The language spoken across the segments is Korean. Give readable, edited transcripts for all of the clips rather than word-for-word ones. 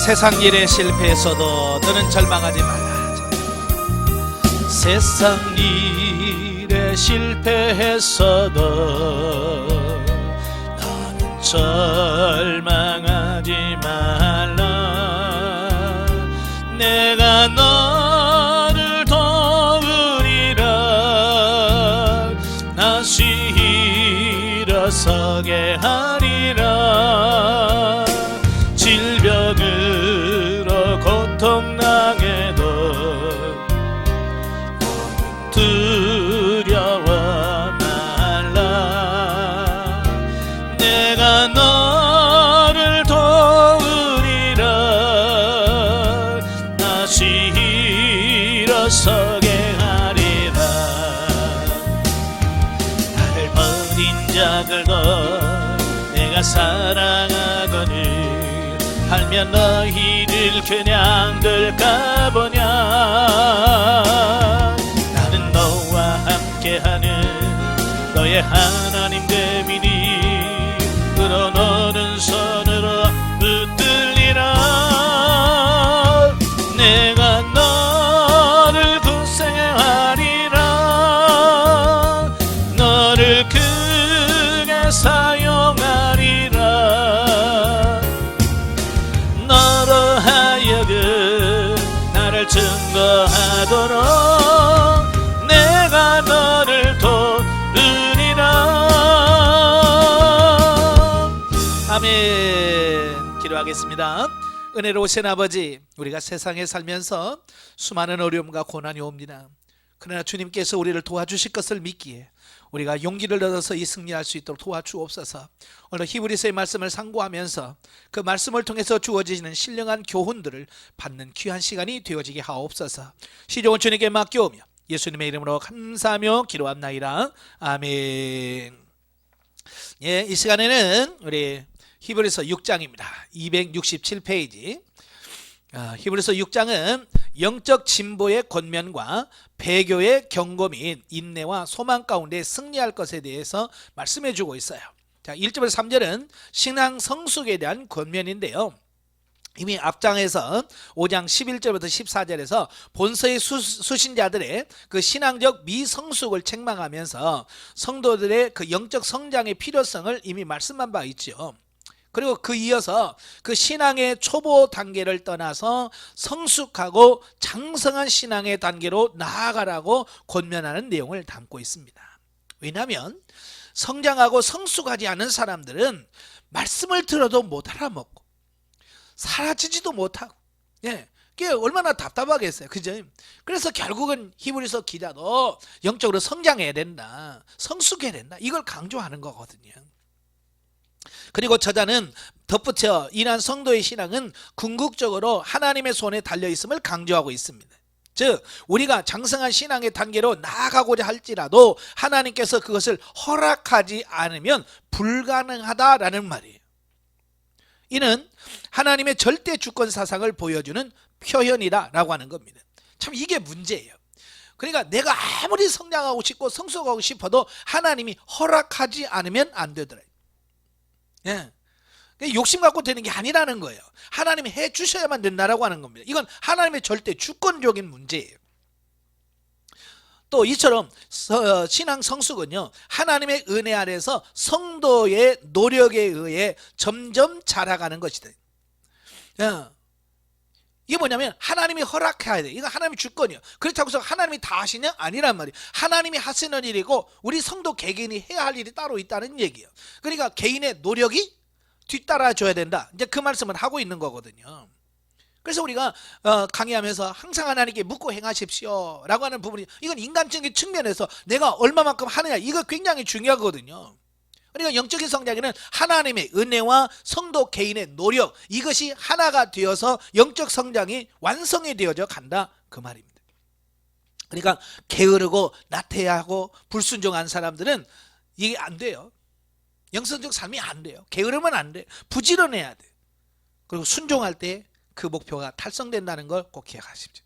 세상 일에 실패했어도 너는 절망하지 말라. 세상 일에 실패했어도 너는 절망하지 말라. 내가 너를 도우리라. 다시 일어서게 하리라. 질병으로 고통당해도 두려워 말라. 내가 너를 도우리라. 다시 일어서게 하리라. 나를 버린 자들도 내가 사랑하거늘 알면 너희를 그냥 둘까 보냐. 나는 너와 함께하는 너의 하나님 됨이니 그로 너는 손으로 붙들리라. 내가 너를 구세하리라. 너를 크게 사용하리라. 너로 하여금 나를 증거하도록 내가 너를 도우리라. 아멘. 기도하겠습니다. 은혜로우신 아버지, 우리가 세상에 살면서 수많은 어려움과 고난이 옵니다. 그러나 주님께서 우리를 도와주실 것을 믿기에 우리가 용기를 얻어서 이 승리할 수 있도록 도와주옵소서. 오늘 히브리서의 말씀을 상고하면서 그 말씀을 통해서 주어지는 신령한 교훈들을 받는 귀한 시간이 되어지게 하옵소서. 시종은 주님께 맡겨오며 예수님의 이름으로 감사하며 기도합나이다. 아멘. 예, 이 시간에는 우리 히브리서 6장입니다. 267페이지. 히브리서 6장은 영적 진보의 권면과 배교의 경고 및 인내와 소망 가운데 승리할 것에 대해서 말씀해 주고 있어요. 자, 1절에서 3절은 신앙 성숙에 대한 권면인데요. 이미 앞장에서 5장 11절부터 14절에서 본서의 수신자들의 그 신앙적 미성숙을 책망하면서 성도들의 그 영적 성장의 필요성을 이미 말씀한 바 있죠. 그리고 그 이어서 그 신앙의 초보 단계를 떠나서 성숙하고 장성한 신앙의 단계로 나아가라고 권면하는 내용을 담고 있습니다. 왜냐하면 성장하고 성숙하지 않은 사람들은 말씀을 들어도 못 알아먹고 사라지지도 못하고, 예, 그게 얼마나 답답하겠어요, 그죠? 그래서 결국은 히브리서 기자도 영적으로 성장해야 된다, 성숙해야 된다, 이걸 강조하는 거거든요. 그리고 저자는 덧붙여 이러한 성도의 신앙은 궁극적으로 하나님의 손에 달려있음을 강조하고 있습니다. 즉 우리가 장성한 신앙의 단계로 나아가고자 할지라도 하나님께서 그것을 허락하지 않으면 불가능하다라는 말이에요. 이는 하나님의 절대 주권 사상을 보여주는 표현이다라고 하는 겁니다. 참 이게 문제예요. 그러니까 내가 아무리 성장하고 싶고 성숙하고 싶어도 하나님이 허락하지 않으면 안 되더라고요. 예. 욕심 갖고 되는 게 아니라는 거예요. 하나님이 해 주셔야만 된다라고 하는 겁니다. 이건 하나님의 절대 주권적인 문제예요. 또 이처럼 신앙 성숙은요, 하나님의 은혜 아래서 성도의 노력에 의해 점점 자라가는 것이다. 예. 이게 뭐냐면 하나님이 허락해야 돼. 이거 하나님의 주권이에요. 그렇다고 해서 하나님이 다 하시냐? 아니란 말이에요. 하나님이 하시는 일이고 우리 성도 개개인이 해야 할 일이 따로 있다는 얘기예요. 그러니까 개인의 노력이 뒤따라줘야 된다, 이제 그 말씀을 하고 있는 거거든요. 그래서 우리가 강의하면서 항상 하나님께 묻고 행하십시오 라고 하는 부분이, 이건 인간적인 측면에서 내가 얼마만큼 하느냐, 이거 굉장히 중요하거든요. 그러니까 영적인 성장에는 하나님의 은혜와 성도 개인의 노력, 이것이 하나가 되어서 영적 성장이 완성이 되어져 간다, 그 말입니다. 그러니까 게으르고 나태하고 불순종한 사람들은 이게 안 돼요. 영성적 삶이 안 돼요. 게으르면 안 돼요. 부지런해야 돼요. 그리고 순종할 때 그 목표가 달성된다는 걸 꼭 기억하십시오.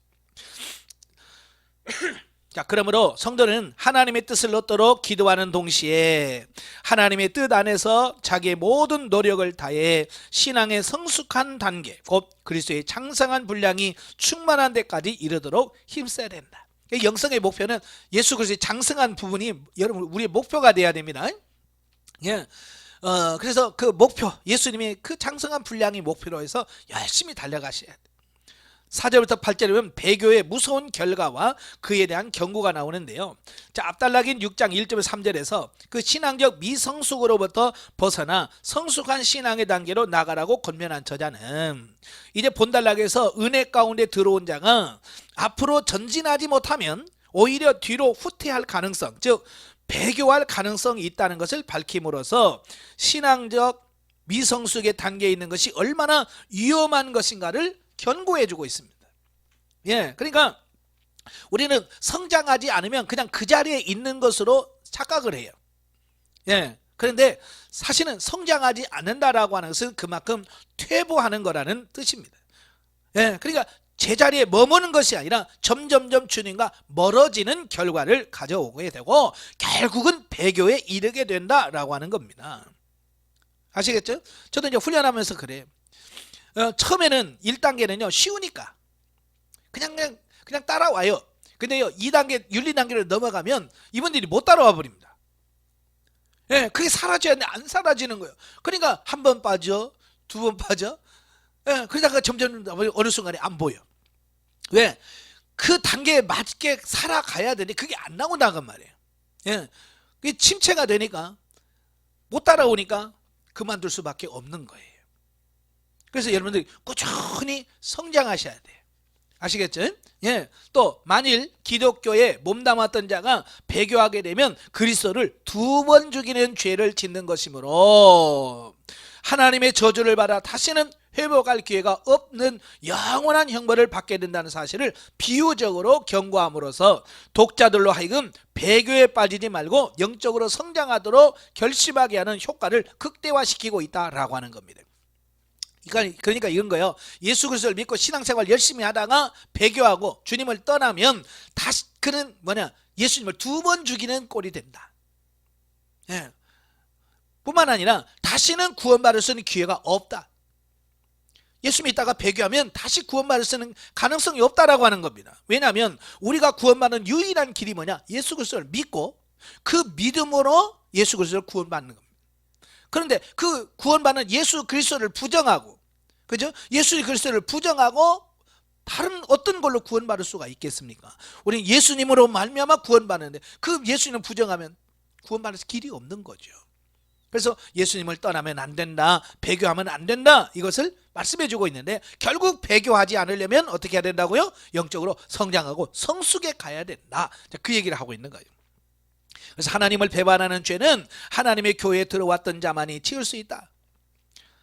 자, 그러므로 성도는 하나님의 뜻을 얻도록 기도하는 동시에 하나님의 뜻 안에서 자기의 모든 노력을 다해 신앙의 성숙한 단계, 곧 그리스도의 장성한 분량이 충만한 데까지 이르도록 힘써야 된다. 영성의 목표는 예수 그리스도의 장성한 부분이 여러분 우리의 목표가 돼야 됩니다. 예. 그래서 그 목표, 예수님이 그 장성한 분량이 목표로 해서 열심히 달려가셔야 돼. 4절부터 8절에 보면 배교의 무서운 결과와 그에 대한 경고가 나오는데요. 자, 앞달락인 6장 1절에서 3절에서 그 신앙적 미성숙으로부터 벗어나 성숙한 신앙의 단계로 나가라고 권면한 저자는 이제 본달락에서 은혜 가운데 들어온 자가 앞으로 전진하지 못하면 오히려 뒤로 후퇴할 가능성, 즉 배교할 가능성이 있다는 것을 밝힘으로써 신앙적 미성숙의 단계에 있는 것이 얼마나 위험한 것인가를 견고해주고 있습니다. 예, 그러니까 우리는 성장하지 않으면 그냥 그 자리에 있는 것으로 착각을 해요. 예, 그런데 사실은 성장하지 않는다라고 하는 것은 그만큼 퇴보하는 거라는 뜻입니다. 예, 그러니까 제자리에 머무는 것이 아니라 점점점 주님과 멀어지는 결과를 가져오게 되고 결국은 배교에 이르게 된다라고 하는 겁니다. 아시겠죠? 저도 이제 훈련하면서 그래요. 처음에는 1단계는요 쉬우니까 그냥 따라와요. 근데요 2단계 윤리 단계를 넘어가면 이분들이 못 따라와 버립니다. 예, 그게 사라져야 하는데 안 사라지는 거예요. 그러니까 한 번 빠져, 두 번 빠져. 예, 그러다가 점점 어느 순간에 안 보여. 왜? 그 단계에 맞게 살아가야 되는데 그게 안 나온다는 말이에요. 예, 그게 침체가 되니까 못 따라오니까 그만둘 수밖에 없는 거예요. 그래서 여러분들이 꾸준히 성장하셔야 돼요. 아시겠죠? 예. 또 만일 기독교에 몸담았던 자가 배교하게 되면 그리스도를 2번 죽이는 죄를 짓는 것이므로 하나님의 저주를 받아 다시는 회복할 기회가 없는 영원한 형벌을 받게 된다는 사실을 비유적으로 경고함으로써 독자들로 하여금 배교에 빠지지 말고 영적으로 성장하도록 결심하게 하는 효과를 극대화시키고 있다라고 하는 겁니다. 그러니까 이런 거예요. 예수 그리스도를 믿고 신앙생활 열심히 하다가 배교하고 주님을 떠나면 다시 그는 예수님을 2번 죽이는 꼴이 된다. 예. 뿐만 아니라 다시는 구원받을 수 있는 기회가 없다. 예수 믿다가 배교하면 다시 구원받을 수 있는 가능성이 없다라고 하는 겁니다. 왜냐하면 우리가 구원받는 유일한 길이 뭐냐? 예수 그리스도를 믿고 그 믿음으로 예수 그리스도를 구원받는 겁니다. 그런데 그 구원받는 예수 그리스도를 부정하고, 그죠? 예수 그리스도를 부정하고 다른 어떤 걸로 구원받을 수가 있겠습니까? 우리는 예수님으로 말미암아 구원받는데 그 예수님을 부정하면 구원받을 길이 없는 거죠. 그래서 예수님을 떠나면 안 된다, 배교하면 안 된다, 이것을 말씀해 주고 있는데 결국 배교하지 않으려면 어떻게 해야 된다고요? 영적으로 성장하고 성숙에 가야 된다. 그 얘기를 하고 있는 거예요. 그래서 하나님을 배반하는 죄는 하나님의 교회에 들어왔던 자만이 지을 수 있다.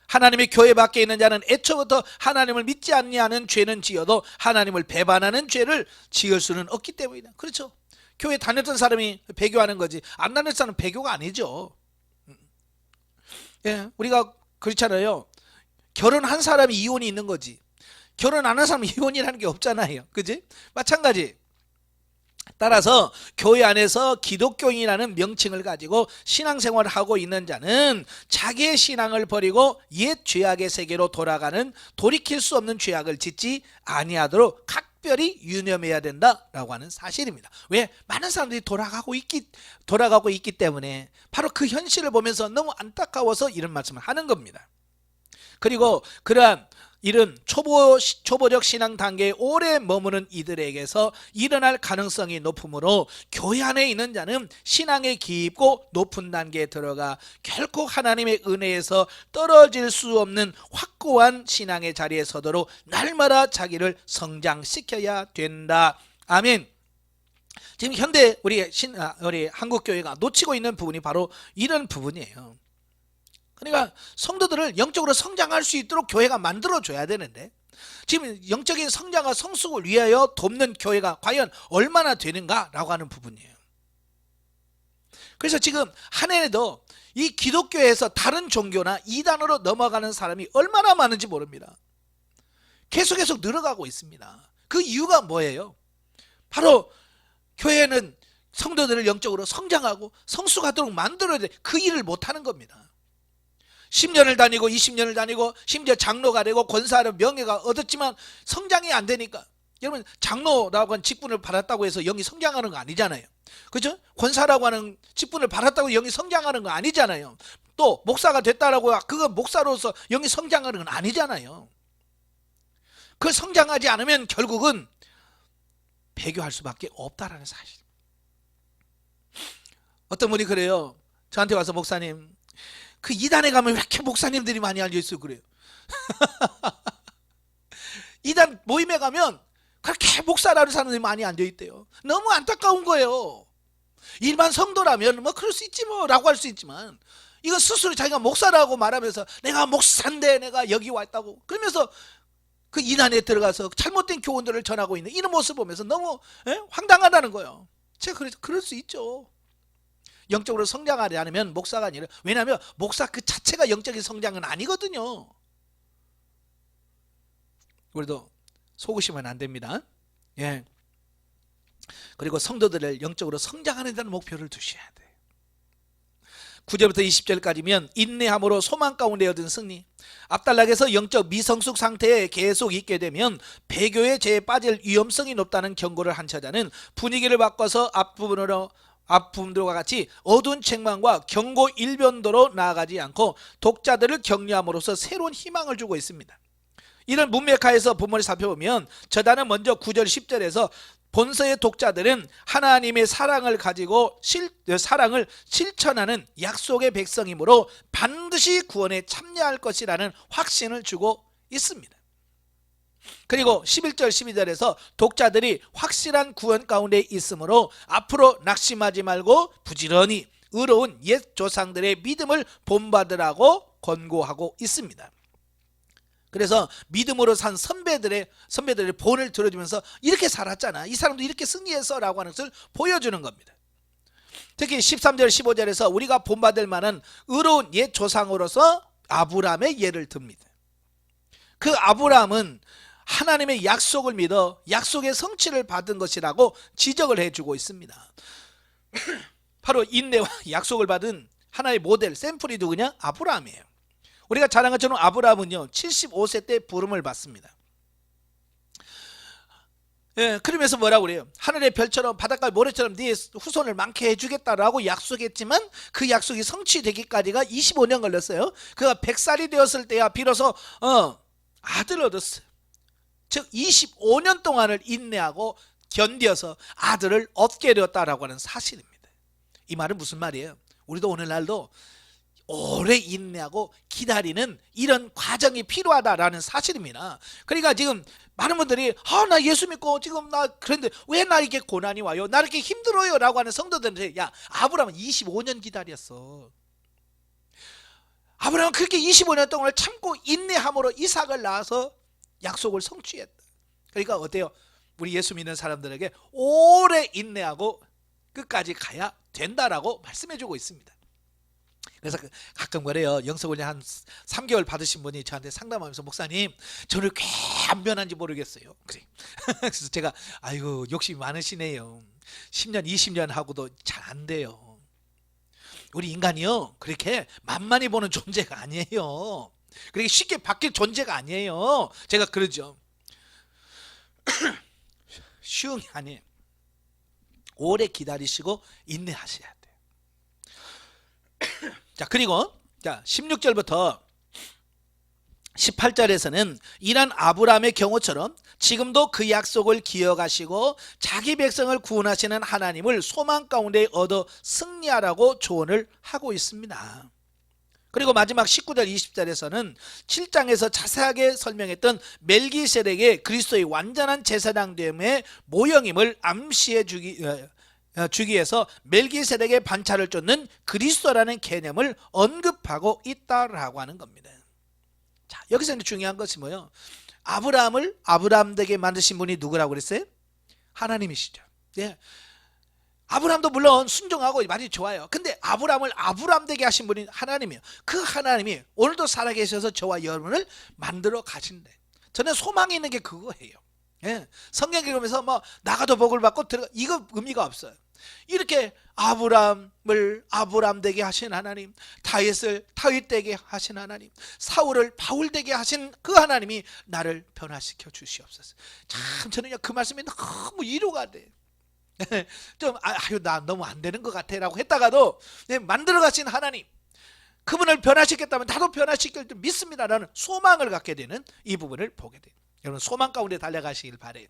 하나님의 교회 밖에 있는 자는 애초부터 하나님을 믿지 않냐는 죄는 지어도 하나님을 배반하는 죄를 지을 수는 없기 때문이다. 그렇죠? 교회 다녔던 사람이 배교하는 거지 안 다녔던 사람은 배교가 아니죠. 예, 우리가 그렇잖아요. 결혼한 사람이 이혼이 있는 거지 결혼 안 한 사람은 이혼이라는 게 없잖아요. 그지? 마찬가지. 따라서 교회 안에서 기독교인이라는 명칭을 가지고 신앙생활을 하고 있는 자는 자기의 신앙을 버리고 옛 죄악의 세계로 돌아가는 돌이킬 수 없는 죄악을 짓지 아니하도록 각별히 유념해야 된다라고 하는 사실입니다. 왜? 많은 사람들이 돌아가고 있기 때문에 바로 그 현실을 보면서 너무 안타까워서 이런 말씀을 하는 겁니다. 그리고 그러한 이런 초보적 신앙 단계에 오래 머무는 이들에게서 일어날 가능성이 높으므로 교회 안에 있는 자는 신앙의 깊고 높은 단계에 들어가 결코 하나님의 은혜에서 떨어질 수 없는 확고한 신앙의 자리에 서도록 날마다 자기를 성장시켜야 된다. 아멘. 지금 현대 우리 한국교회가 놓치고 있는 부분이 바로 이런 부분이에요. 그러니까 성도들을 영적으로 성장할 수 있도록 교회가 만들어줘야 되는데 지금 영적인 성장과 성숙을 위하여 돕는 교회가 과연 얼마나 되는가라고 하는 부분이에요. 그래서 지금 한 해에도 이 기독교에서 다른 종교나 이단으로 넘어가는 사람이 얼마나 많은지 모릅니다. 계속 늘어가고 있습니다. 그 이유가 뭐예요? 바로 교회는 성도들을 영적으로 성장하고 성숙하도록 만들어야 돼. 그 일을 못하는 겁니다. 10년을 다니고 20년을 다니고 심지어 장로가 되고 권사로 명예가 얻었지만 성장이 안 되니까, 여러분 장로라고 하는 직분을 받았다고 해서 영이 성장하는 거 아니잖아요. 그죠? 권사라고 하는 직분을 받았다고 영이 성장하는 거 아니잖아요. 또 목사가 됐다라고 그거 목사로서 영이 성장하는 건 아니잖아요. 그 성장하지 않으면 결국은 배교할 수밖에 없다라는 사실. 어떤 분이 그래요. 저한테 와서 목사님, 그 이단에 가면 왜 이렇게 목사님들이 많이 앉아있어요? 그래요. 이단 모임에 가면 그렇게 목사라는 사람들이 많이 앉아있대요. 너무 안타까운 거예요. 일반 성도라면 뭐 그럴 수 있지 뭐 라고 할 수 있지만, 이거 스스로 자기가 목사라고 말하면서 내가 목사인데 내가 여기 왔다고 그러면서 그 이단에 들어가서 잘못된 교훈들을 전하고 있는 이런 모습 보면서 너무 황당하다는 거예요. 제가 그럴 수 있죠. 영적으로 성장하지 않으면 목사가 아니라, 왜냐하면 목사 그 자체가 영적인 성장은 아니거든요. 우리도 속으시면 안 됩니다. 예. 그리고 성도들을 영적으로 성장하는 데는 목표를 두셔야 돼요. 9절부터 20절까지면 인내함으로 소망 가운데 얻은 승리. 앞단락에서 영적 미성숙 상태에 계속 있게 되면 배교의 죄에 빠질 위험성이 높다는 경고를 한 처자는 분위기를 바꿔서 앞부분들과 같이 어두운 책망과 경고 일변도로 나아가지 않고 독자들을 격려함으로써 새로운 희망을 주고 있습니다. 이런 문맥하에서 본문을 살펴보면 저자는 먼저 9절 10절에서 본서의 독자들은 하나님의 사랑을 가지고 사랑을 실천하는 약속의 백성이므로 반드시 구원에 참여할 것이라는 확신을 주고 있습니다. 그리고 11절 12절에서 독자들이 확실한 구원 가운데 있으므로 앞으로 낙심하지 말고 부지런히 의로운 옛 조상들의 믿음을 본받으라고 권고하고 있습니다. 그래서 믿음으로 산 선배들의 본을 들어주면서 이렇게 살았잖아, 이 사람도 이렇게 승리했어 라고 하는 것을 보여주는 겁니다. 특히 13절 15절에서 우리가 본받을 만한 의로운 옛 조상으로서 아브라함의 예를 듭니다. 그 아브라함은 하나님의 약속을 믿어 약속의 성취를 받은 것이라고 지적을 해주고 있습니다. 바로 인내와 약속을 받은 하나의 모델, 샘플이 누구냐? 아브라함이에요. 우리가 잘 아는 것처럼 아브라함은요 75세 때 부름을 받습니다. 예, 그러면서 뭐라고 그래요? 하늘의 별처럼 바닷가의 모래처럼 네 후손을 많게 해주겠다라고 약속했지만 그 약속이 성취되기까지가 25년 걸렸어요. 그가 100살이 되었을 때야 비로소 아들을 얻었어요. 즉 25년 동안을 인내하고 견뎌서 아들을 얻게 되었다라고 하는 사실입니다. 이 말은 무슨 말이에요? 우리도 오늘날도 오래 인내하고 기다리는 이런 과정이 필요하다라는 사실입니다. 그러니까 지금 많은 분들이 나 예수 믿고 지금 그런데 왜 나 이렇게 고난이 와요? 나 이렇게 힘들어요? 라고 하는 성도들한테, 야, 아브라함은 25년 기다렸어. 아브라함은 그렇게 25년 동안 참고 인내함으로 이삭을 낳아서 약속을 성취했다. 그러니까 어때요? 우리 예수 믿는 사람들에게 오래 인내하고 끝까지 가야 된다라고 말씀해주고 있습니다. 그래서 가끔 그래요. 영성훈련 한 3개월 받으신 분이 저한테 상담하면서, 목사님 저를 꽤 안 변한지 모르겠어요. 그래. 그래서 제가 아이고 욕심이 많으시네요. 10년 20년 하고도 잘 안 돼요. 우리 인간이요 그렇게 만만히 보는 존재가 아니에요. 그렇게 쉽게 바뀔 존재가 아니에요. 제가 그러죠. 쉬운 게 아니에요. 오래 기다리시고 인내하셔야 돼요. 자, 그리고 16절부터 18절에서는 이런 아브라함의 경우처럼 지금도 그 약속을 기억하시고 자기 백성을 구원하시는 하나님을 소망 가운데 얻어 승리하라고 조언을 하고 있습니다. 그리고 마지막 19절 20절에서는 7장에서 자세하게 설명했던 멜기세덱의 그리스도의 완전한 제사장됨의 모형임을 암시해 주기 위해서 멜기세덱의 반차를 쫓는 그리스도라는 개념을 언급하고 있다라고 하는 겁니다. 자, 여기서 중요한 것이 뭐예요? 아브라함을 아브라함 되게 만드신 분이 누구라고 그랬어요? 하나님이시죠. 예. 아브라함도 물론 순종하고 많이 좋아요. 근데 아브라함을 아브라함 되게 하신 분이 하나님이에요. 그 하나님이 오늘도 살아계셔서 저와 여러분을 만들어 가신대. 저는 소망이 있는 게 그거예요. 예, 성경 읽으면서 뭐 나가도 복을 받고 들어가 이거 의미가 없어요. 이렇게 아브람을 아브람 되게 하신 하나님, 다윗을 다윗 되게 하신 하나님, 사울을 바울 되게 하신 그 하나님이 나를 변화시켜 주시옵소서. 참 저는요 그 말씀이 너무 위로가 돼. 좀 아유 나 너무 안 되는 것 같아라고 했다가도 만들어 가신 하나님, 그분을 변화시켰다면 나도 변화시킬 줄 믿습니다라는 소망을 갖게 되는 이 부분을 보게 돼요. 여러분 소망 가운데 달려가시길 바래요.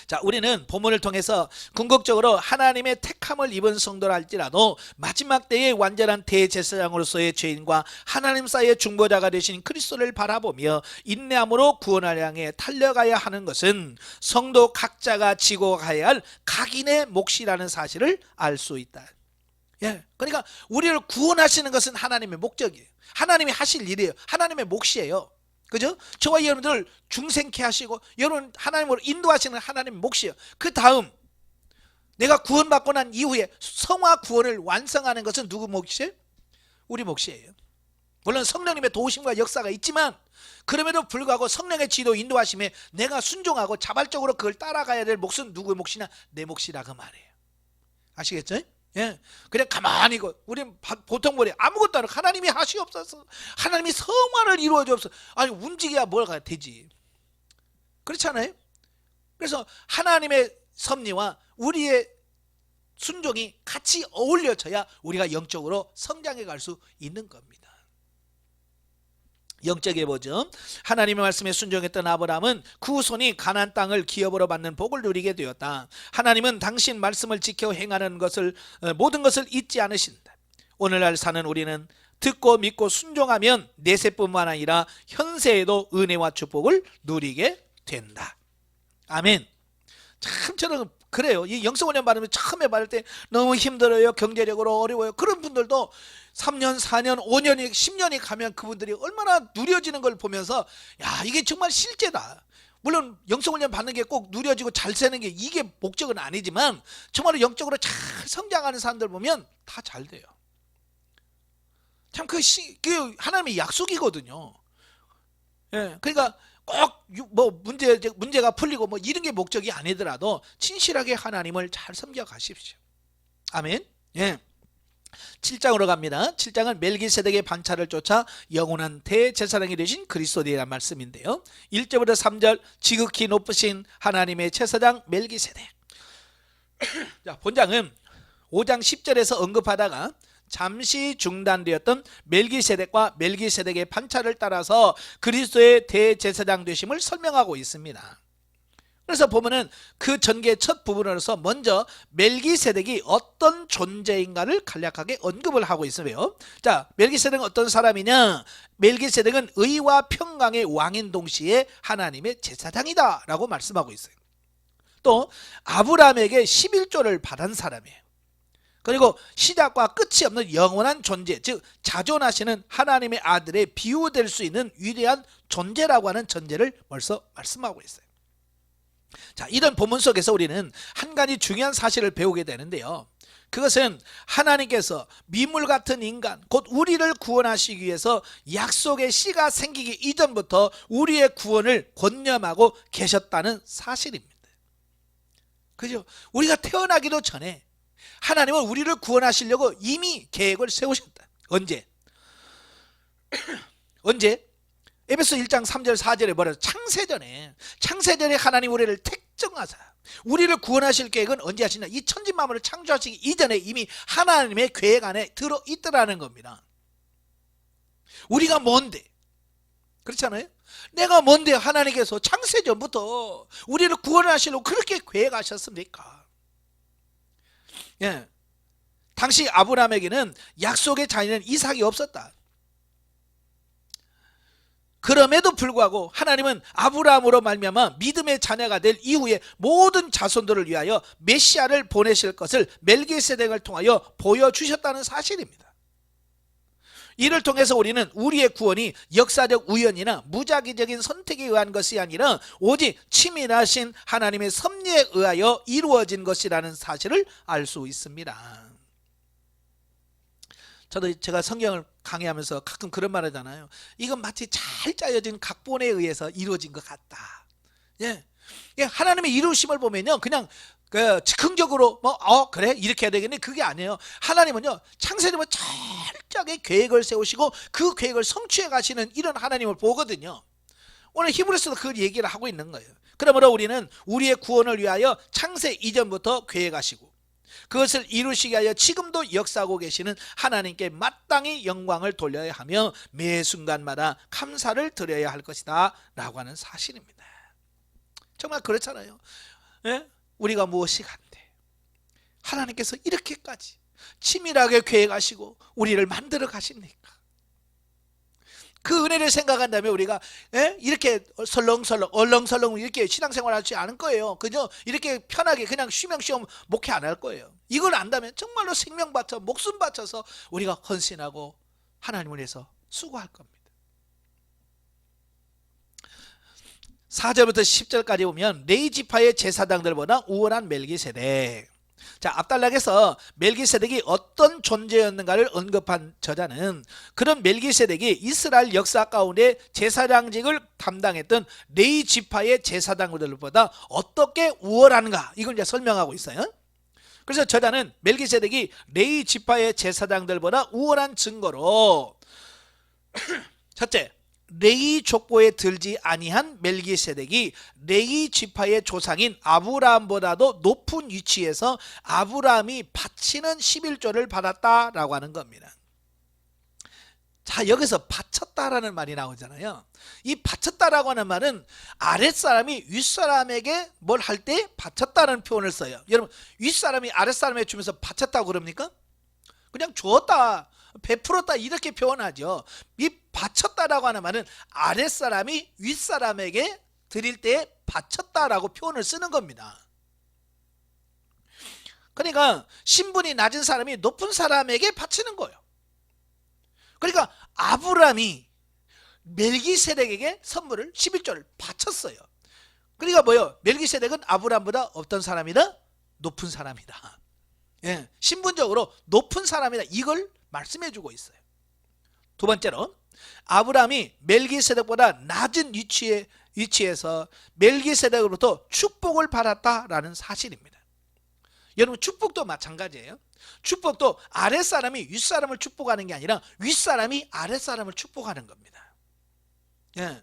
자, 우리는 본문을 통해서 궁극적으로 하나님의 택함을 입은 성도라 할지라도 마지막 때의 완전한 대제사장으로서의 죄인과 하나님 사이의 중보자가 되신 그리스도를 바라보며 인내함으로 구원을 향해 달려가야 하는 것은 성도 각자가 지고 가야 할 각인의 몫이라는 사실을 알 수 있다. 예, 그러니까 우리를 구원하시는 것은 하나님의 목적이에요. 하나님이 하실 일이에요. 하나님의 몫이에요. 그죠? 저와 여러분들 중생케 하시고 여러분 하나님으로 인도하시는 하나님의 몫이에요. 그 다음 내가 구원받고 난 이후에 성화 구원을 완성하는 것은 누구 몫이에요? 우리 몫이에요. 물론 성령님의 도우심과 역사가 있지만 그럼에도 불구하고 성령의 지도 인도하심에 내가 순종하고 자발적으로 그걸 따라가야 될 몫은 누구의 몫이냐? 내 몫이라 그 말이에요. 아시겠죠? 예, 그냥 가만히 우리는 보통 뭐래? 아무것도 안 하고 하나님이 하시옵소서, 하나님이 성화를 이루어 주옵소서. 아니 움직여야 뭐가 되지? 그렇잖아요. 그래서 하나님의 섭리와 우리의 순종이 같이 어울려져야 우리가 영적으로 성장해 갈 수 있는 겁니다. 영적에 보죠. 하나님의 말씀에 순종했던 아브라함은 그 후손이 가나안 땅을 기업으로 받는 복을 누리게 되었다. 하나님은 당신 말씀을 지켜 행하는 것을 모든 것을 잊지 않으신다. 오늘날 사는 우리는 듣고 믿고 순종하면 내세뿐만 아니라 현세에도 은혜와 축복을 누리게 된다. 아멘. 참 저는 그래요. 이 영성훈련 받으면 처음에 받을 때 너무 힘들어요. 경제력으로 어려워요. 그런 분들도 3년, 4년, 5년이, 10년이 가면 그분들이 얼마나 누려지는 걸 보면서 야 이게 정말 실제다. 물론 영성훈련 받는 게 꼭 누려지고 잘 사는 게 이게 목적은 아니지만 정말 영적으로 잘 성장하는 사람들 보면 다 잘 돼요. 참 그 하나님의 약속이거든요. 예, 그러니까 꼭 뭐 문제가 풀리고 뭐 이런 게 목적이 아니더라도 진실하게 하나님을 잘 섬겨 가십시오. 아멘. 예. 7장으로 갑니다. 7장은 멜기세덱의 반차를 쫓아 영원한 대제사장이 되신 그리스도에 말씀인데요. 1절부터 3절 지극히 높으신 하나님의 제사장 멜기세덱. 자, 본장은 5장 10절에서 언급하다가 잠시 중단되었던 멜기세덱과 멜기세덱의 반차를 따라서 그리스도의 대제사장 되심을 설명하고 있습니다. 그래서 보면은 그 전개의 첫 부분으로서 먼저 멜기세덱이 어떤 존재인가를 간략하게 언급을 하고 있어요. 자, 멜기세덱은 어떤 사람이냐? 멜기세덱은 의와 평강의 왕인 동시에 하나님의 제사장이다 라고 말씀하고 있어요. 또 아브라함에게 11조를 받은 사람이에요. 그리고 시작과 끝이 없는 영원한 존재, 즉 자존하시는 하나님의 아들의 비유될 수 있는 위대한 존재라고 하는 전제를 벌써 말씀하고 있어요. 자, 이런 본문 속에서 우리는 한 가지 중요한 사실을 배우게 되는데요. 그것은 하나님께서 미물 같은 인간, 곧 우리를 구원하시기 위해서 약속의 씨가 생기기 이전부터 우리의 구원을 권념하고 계셨다는 사실입니다. 그죠? 우리가 태어나기도 전에 하나님은 우리를 구원하시려고 이미 계획을 세우셨다. 언제? 언제? 에베소 1장 3절 4절에 뭐라고? 창세전에 하나님 우리를 택정하사 우리를 구원하실 계획은 언제 하시냐? 이 천지 만물을 창조하시기 이전에 이미 하나님의 계획 안에 들어있더라는 겁니다. 우리가 뭔데? 그렇잖아요? 내가 뭔데 하나님께서 창세전부터 우리를 구원하시려고 그렇게 계획하셨습니까? 예. 당시 아브라함에게는 약속의 자녀는 이삭이 없었다. 그럼에도 불구하고 하나님은 아브라함으로 말미암아 믿음의 자녀가 될 이후에 모든 자손들을 위하여 메시아를 보내실 것을 멜기세덱을 통하여 보여주셨다는 사실입니다. 이를 통해서 우리는 우리의 구원이 역사적 우연이나 무작위적인 선택에 의한 것이 아니라 오직 치밀하신 하나님의 섭리에 의하여 이루어진 것이라는 사실을 알 수 있습니다. 저도 제가 성경을 강의하면서 가끔 그런 말 하잖아요. 이건 마치 잘 짜여진 각본에 의해서 이루어진 것 같다. 예, 예, 하나님의 이루심을 보면요, 그냥 즉흥적으로 그래 이렇게 해야 되겠네, 그게 아니에요. 하나님은요, 창세전부터 철저하게 계획을 세우시고 그 계획을 성취해 가시는 이런 하나님을 보거든요. 오늘 히브리서도 그 얘기를 하고 있는 거예요. 그러므로 우리는 우리의 구원을 위하여 창세 이전부터 계획하시고 그것을 이루시기 위하여 지금도 역사하고 계시는 하나님께 마땅히 영광을 돌려야 하며 매 순간마다 감사를 드려야 할 것이다 라고 하는 사실입니다. 정말 그렇잖아요. 예? 우리가 무엇이 간데 하나님께서 이렇게까지 치밀하게 계획하시고 우리를 만들어 가십니까? 그 은혜를 생각한다면 우리가 이렇게 설렁설렁 얼렁설렁 이렇게 신앙생활 하지 않을 거예요. 그저 이렇게 편하게 그냥 쉬엄쉬엄 목회 안 할 거예요. 이걸 안다면 정말로 생명 바쳐 목숨 바쳐서 우리가 헌신하고 하나님을 위해서 수고할 겁니다. 4절부터 10절까지 보면 레위 지파의 제사장들보다 우월한 멜기세덱. 자, 앞단락에서 멜기세덱이 어떤 존재였는가를 언급한 저자는 그런 멜기세덱이 이스라엘 역사 가운데 제사장직을 담당했던 레위 지파의 제사장들보다 어떻게 우월한가, 이걸 이제 설명하고 있어요. 그래서 저자는 멜기세덱이 레위 지파의 제사장들보다 우월한 증거로 첫째, 레위 족보에 들지 아니한 멜기세덱이 레위 지파의 조상인 아브라함보다도 높은 위치에서 아브라함이 바치는 11조를 받았다라고 하는 겁니다. 자, 여기서 바쳤다라는 말이 나오잖아요. 이 바쳤다라고 하는 말은 아랫사람이 윗사람에게 뭘 할 때 바쳤다는 표현을 써요. 여러분, 윗사람이 아랫사람에게 주면서 바쳤다고 그럽니까? 그냥 주었다, 베풀었다 이렇게 표현하죠. 이 바쳤다라고 하는 말은 아랫사람이 윗사람에게 드릴 때 바쳤다라고 표현을 쓰는 겁니다. 그러니까 신분이 낮은 사람이 높은 사람에게 바치는 거예요. 그러니까 아브라함이 멜기세덱에게 선물을 11조를 바쳤어요. 그러니까 뭐예요? 멜기세덱은 아브라함보다 어떤 사람이다? 높은 사람이다. 예, 신분적으로 높은 사람이다, 이걸 말씀해 주고 있어요. 두 번째로 아브라함이 멜기세덱보다 낮은 위치에서 멜기세덱으로부터 축복을 받았다라는 사실입니다. 여러분, 축복도 마찬가지예요. 축복도 아랫사람이 윗사람을 축복하는 게 아니라 윗사람이 아랫사람을 축복하는 겁니다. 예.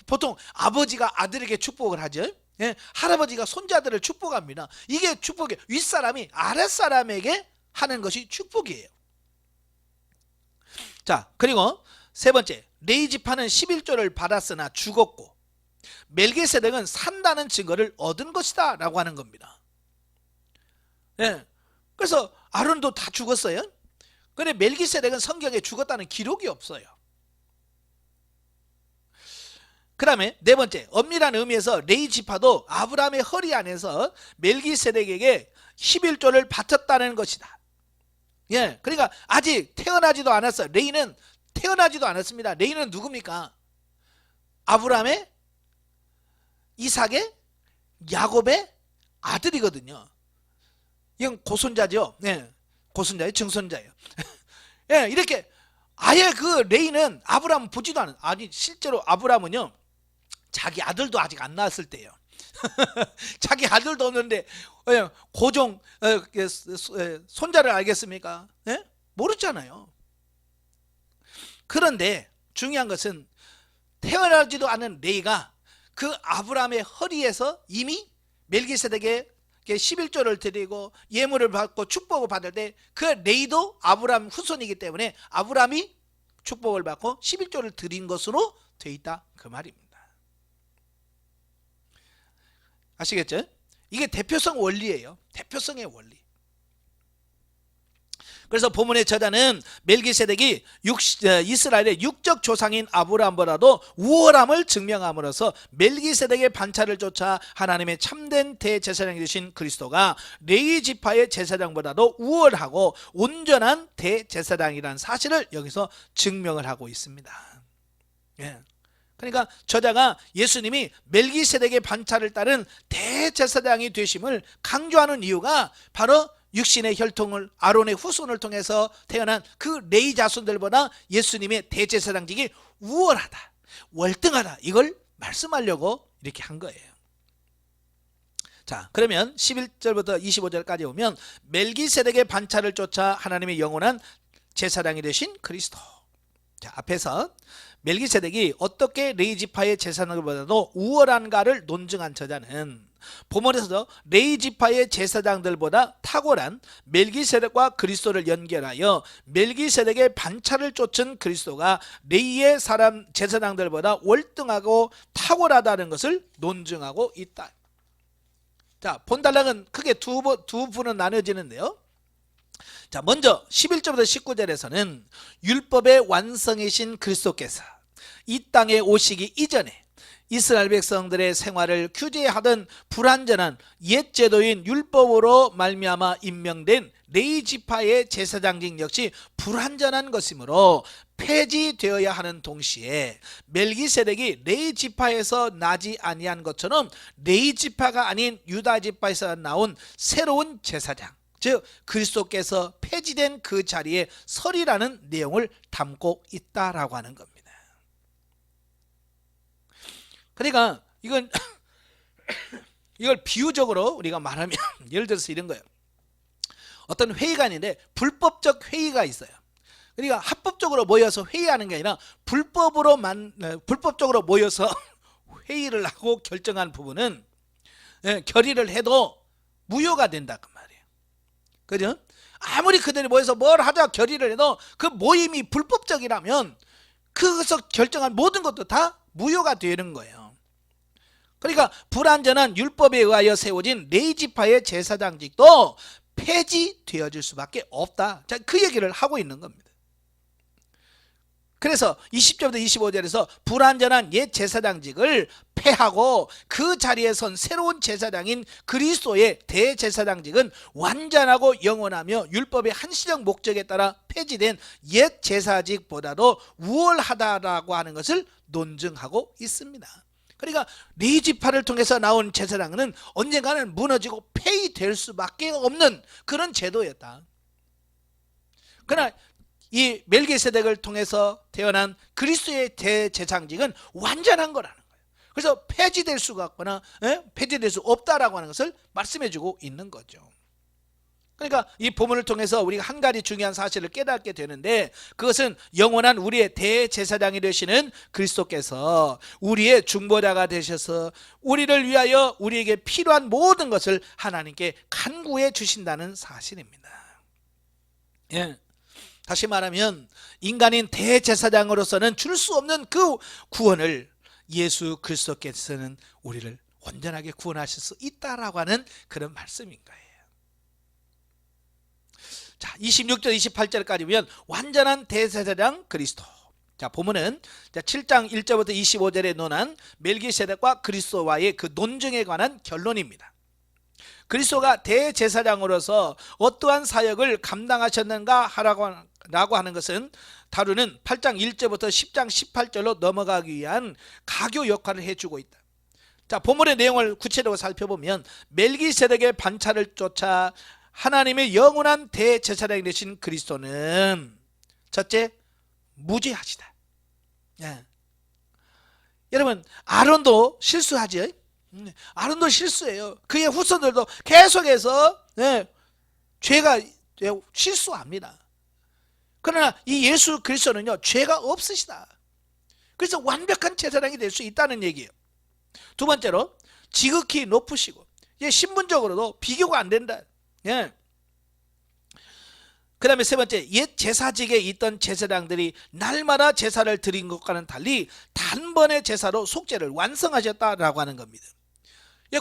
보통 아버지가 아들에게 축복을 하죠. 예. 할아버지가 손자들을 축복합니다. 이게 축복이에요. 윗사람이 아랫사람에게 하는 것이 축복이에요. 자, 그리고 세 번째, 레위 지파는 11조를 받았으나 죽었고 멜기세덱은 산다는 증거를 얻은 것이다 라고 하는 겁니다. 예. 그래서 아론도 다 죽었어요. 그런데 멜기세덱은 성경에 죽었다는 기록이 없어요. 그 다음에 네 번째, 엄밀한 의미에서 레위 지파도 아브라함의 허리 안에서 멜기세덱에게 11조를 바쳤다는 것이다. 예, 그러니까 아직 태어나지도 않았어요. 레위는 태어나지도 않았습니다. 레위는 누굽니까? 아브라함의, 이삭의, 야곱의 아들이거든요. 이건 고손자죠. 네, 고손자예요, 증손자예요. 예, 이렇게 아예 그 레위는 아브라함 보지도 않은, 아니 실제로 아브라함은요, 자기 아들도 아직 안 낳았을 때예요. 자기 아들도 없는데 고종 손자를 알겠습니까? 예? 모르잖아요. 그런데 중요한 것은 태어나지도 않은 레위가 그 아브라함의 허리에서 이미 멜기세덱에게 11조를 드리고 예물을 받고 축복을 받을 때 그 레위도 아브라함 후손이기 때문에 아브라함이 축복을 받고 11조를 드린 것으로 되어 있다, 그 말입니다. 아시겠죠? 이게 대표성 원리예요. 대표성의 원리. 그래서 본문의 저자는 멜기세덱이 이스라엘의 육적 조상인 아브라함보다도 우월함을 증명함으로써 멜기세덱의 반차를 쫓아 하나님의 참된 대제사장이 되신 그리스도가 레위 지파의 제사장보다도 우월하고 온전한 대제사장이라는 사실을 여기서 증명을 하고 있습니다. 예. 그러니까 저자가 예수님이 멜기세덱의 반차를 따른 대제사장이 되심을 강조하는 이유가 바로 육신의 혈통을 아론의 후손을 통해서 태어난 그 레위 자손들보다 예수님의 대제사장직이 우월하다, 월등하다, 이걸 말씀하려고 이렇게 한 거예요. 자, 그러면 11절부터 25절까지 오면 멜기세덱의 반차를 쫓아 하나님의 영원한 제사장이 되신 그리스도. 자, 앞에서 멜기세덱이 어떻게 레위 지파의 제사장들보다도 우월한가를 논증한 저자는 본문에서 레위 지파의 제사장들보다 탁월한 멜기세덱과 그리스도를 연결하여 멜기세덱의 반차를 쫓은 그리스도가 레위의 사람 제사장들보다 월등하고 탁월하다는 것을 논증하고 있다. 자, 본달락은 크게 두 부는 나눠지는데요. 자, 먼저 11절부터 19절에서는 율법의 완성이신 그리스도께서 이 땅에 오시기 이전에 이스라엘 백성들의 생활을 규제하던 불완전한 옛 제도인 율법으로 말미암아 임명된 레위 지파의 제사장직 역시 불완전한 것이므로 폐지되어야 하는 동시에 멜기세덱이 레위 지파에서 나지 아니한 것처럼 레위 지파가 아닌 유다 지파에서 나온 새로운 제사장, 즉 그리스도께서 폐지된 그 자리에 서리라는 내용을 담고 있다라고 하는 겁니다. 그러니까 이걸 비유적으로 우리가 말하면 예를 들어서 이런 거예요. 어떤 회의가 있는데 불법적 회의가 있어요. 그러니까 합법적으로 모여서 회의하는 게 아니라 불법적으로 모여서 회의를 하고 결정한 부분은 결의를 해도 무효가 된다 그 말이에요. 그죠? 아무리 그들이 모여서 뭘 하자 결의를 해도 그 모임이 불법적이라면 그것을 결정한 모든 것도 다 무효가 되는 거예요. 그러니까 불완전한 율법에 의하여 세워진 레위 지파의 제사장직도 폐지되어질 수밖에 없다. 자, 그 얘기를 하고 있는 겁니다. 그래서 20절부터 25절에서 불완전한 옛 제사장직을 폐하고 그 자리에 선 새로운 제사장인 그리스도의 대제사장직은 완전하고 영원하며 율법의 한시적 목적에 따라 폐지된 옛 제사직보다도 우월하다라고 하는 것을 논증하고 있습니다. 그러니까 레위 지파를 통해서 나온 제사장은 언젠가는 무너지고 폐위될 수밖에 없는 그런 제도였다. 그러나 이 멜기세덱을 통해서 태어난 그리스도의 대제사장직은 완전한 거라는 거예요. 그래서 폐지될 수가 없거나 폐지될 수 없다라고 하는 것을 말씀해주고 있는 거죠. 그러니까 이 본문을 통해서 우리가 한 가지 중요한 사실을 깨닫게 되는데, 그것은 영원한 우리의 대제사장이 되시는 그리스도께서 우리의 중보자가 되셔서 우리를 위하여 우리에게 필요한 모든 것을 하나님께 간구해 주신다는 사실입니다. 예. 다시 말하면 인간인 대제사장으로서는 줄 수 없는 그 구원을 예수 그리스도께서는 우리를 온전하게 구원하실 수 있다라고 하는 그런 말씀인 거예요. 자, 26절 28절까지 보면 완전한 대제사장 그리스도. 자, 본문은 7장 1절부터 25절에 논한 멜기세덱과 그리스도와의 그 논증에 관한 결론입니다. 그리스도가 대제사장으로서 어떠한 사역을 감당하셨는가 라고 하는 것은 다루는 8장 1절부터 10장 18절로 넘어가기 위한 가교 역할을 해주고 있다. 자, 본문의 내용을 구체적으로 살펴보면 멜기세덱의 반차를 쫓아 하나님의 영원한 대제사장이 되신 그리스도는 첫째, 무죄하시다. 예. 여러분, 아론도 실수하죠. 아론도 실수해요. 그의 후손들도 계속해서 죄가 실수합니다. 그러나 이 예수 그리스도는요, 죄가 없으시다. 그래서 완벽한 제사장이 될 수 있다는 얘기예요. 두 번째로 지극히 높으시고 신분적으로도 비교가 안 된다. 예. 그 다음에 세 번째, 옛 제사직에 있던 제사장들이 날마다 제사를 드린 것과는 달리 단번에 제사로 속죄를 완성하셨다라고 하는 겁니다.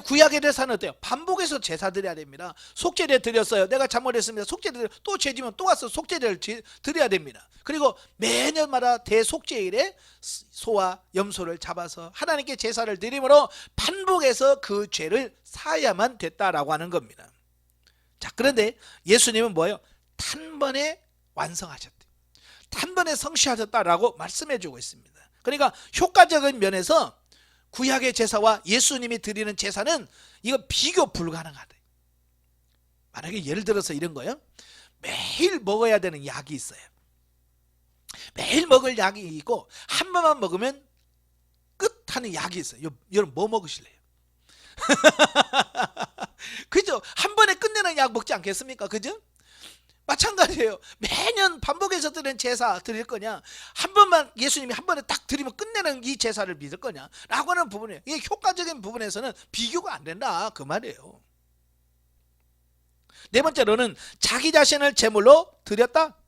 구약의 제사는 어때요? 반복해서 제사 드려야 됩니다. 속죄를 드렸어요. 내가 잘못했습니다. 속죄를 또 죄지면 또 와서 속죄를 드려야 됩니다. 그리고 매년마다 대속죄일에 소와 염소를 잡아서 하나님께 제사를 드림으로 반복해서 그 죄를 사야만 됐다라고 하는 겁니다. 자, 그런데 예수님은 뭐예요? 단번에 완성하셨대. 단번에 성취하셨다라고 말씀해주고 있습니다. 그러니까 효과적인 면에서 구약의 제사와 예수님이 드리는 제사는 이거 비교 불가능하다. 만약에 예를 들어서 이런 거예요. 매일 먹어야 되는 약이 있어요. 매일 먹을 약이 있고 한 번만 먹으면 끝 하는 약이 있어요. 여러분 뭐 먹으실래요? 그죠? 한 번에 끝내는 약 먹지 않겠습니까? 그죠? 마찬가지예요. 매년 반복해서 드리는 제사 드릴 거냐, 한 번만 예수님이 한 번에 딱 드리면 끝내는 이 제사를 믿을 거냐 라고 하는 부분이에요. 이게 효과적인 부분에서는 비교가 안 된다 그 말이에요. 네 번째로는 자기 자신을 제물로 드렸다.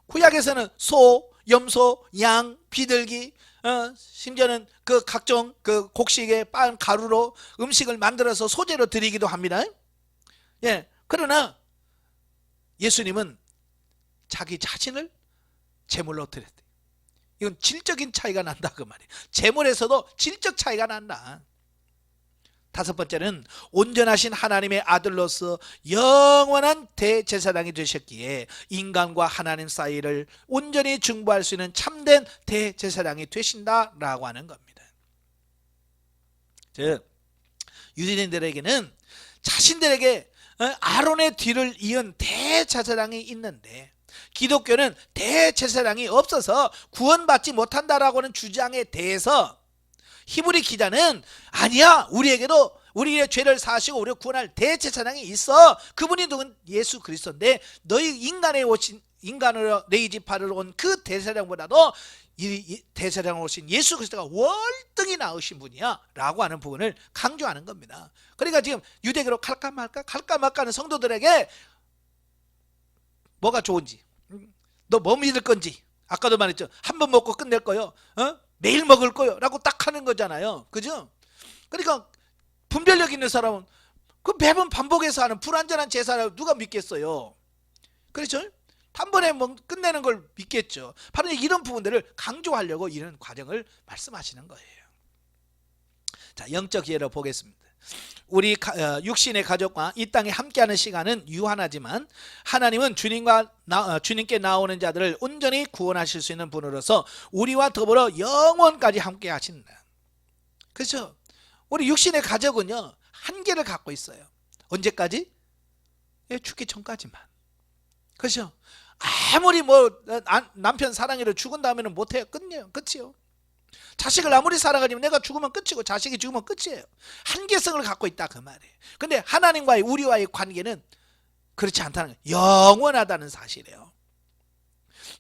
구약에서는 소, 염소, 양, 비둘기, 심지어는 그 각종 그 곡식의 빻은 가루로 음식을 만들어서 소재로 드리기도 합니다. 예, 그러나 예수님은 자기 자신을 제물로 드렸대요. 이건 질적인 차이가 난다 그 말이에요. 제물에서도 질적 차이가 난다. 다섯 번째는 온전하신 하나님의 아들로서 영원한 대제사장이 되셨기에 인간과 하나님 사이를 온전히 중보할 수 있는 참된 대제사장이 되신다라고 하는 겁니다. 즉 유대인들에게는 자신들에게 아론의 뒤를 이은 대제사장이 있는데 기독교는 대제사장이 없어서 구원받지 못한다라고 하는 주장에 대해서 히브리 기자는 아니야, 우리에게도 우리의 죄를 사하시고 우리를 구원할 대제사장이 있어. 그분이 누군? 예수 그리스도인데 너희 인간으로 너희 지파를 온 그 대제사장보다도 이 대제사장으로 오신 예수 그리스도가 월등히 나으신 분이야 라고 하는 부분을 강조하는 겁니다. 그러니까 지금 유대교로 갈까 말까 하는 성도들에게 뭐가 좋은지, 너 뭐 믿을 건지, 아까도 말했죠. 한 번 먹고 끝낼 거요, 매일 먹을 거요 라고 딱 하는 거잖아요. 그죠? 그러니까 분별력 있는 사람은 그 매번 반복해서 하는 불완전한 제사를 누가 믿겠어요? 그렇죠? 한 번에 끝내는 걸 믿겠죠. 바로 이런 부분들을 강조하려고 이런 과정을 말씀하시는 거예요. 자, 영적 이해로 보겠습니다. 우리 육신의 가족과 이 땅에 함께하는 시간은 유한하지만 하나님은 주님께 나오는 자들을 온전히 구원하실 수 있는 분으로서 우리와 더불어 영원까지 함께 하신다. 그렇죠? 우리 육신의 가족은요 한계를 갖고 있어요. 언제까지? 죽기 전까지만. 그렇죠? 아무리 남편 사랑해도 죽은 다음에는 못해요. 끝이요. 자식을 아무리 사랑하지만 내가 죽으면 끝이고 자식이 죽으면 끝이에요. 한계성을 갖고 있다 그 말이에요. 근데 하나님과의 우리와의 관계는 그렇지 않다는 거예요. 영원하다는 사실이에요.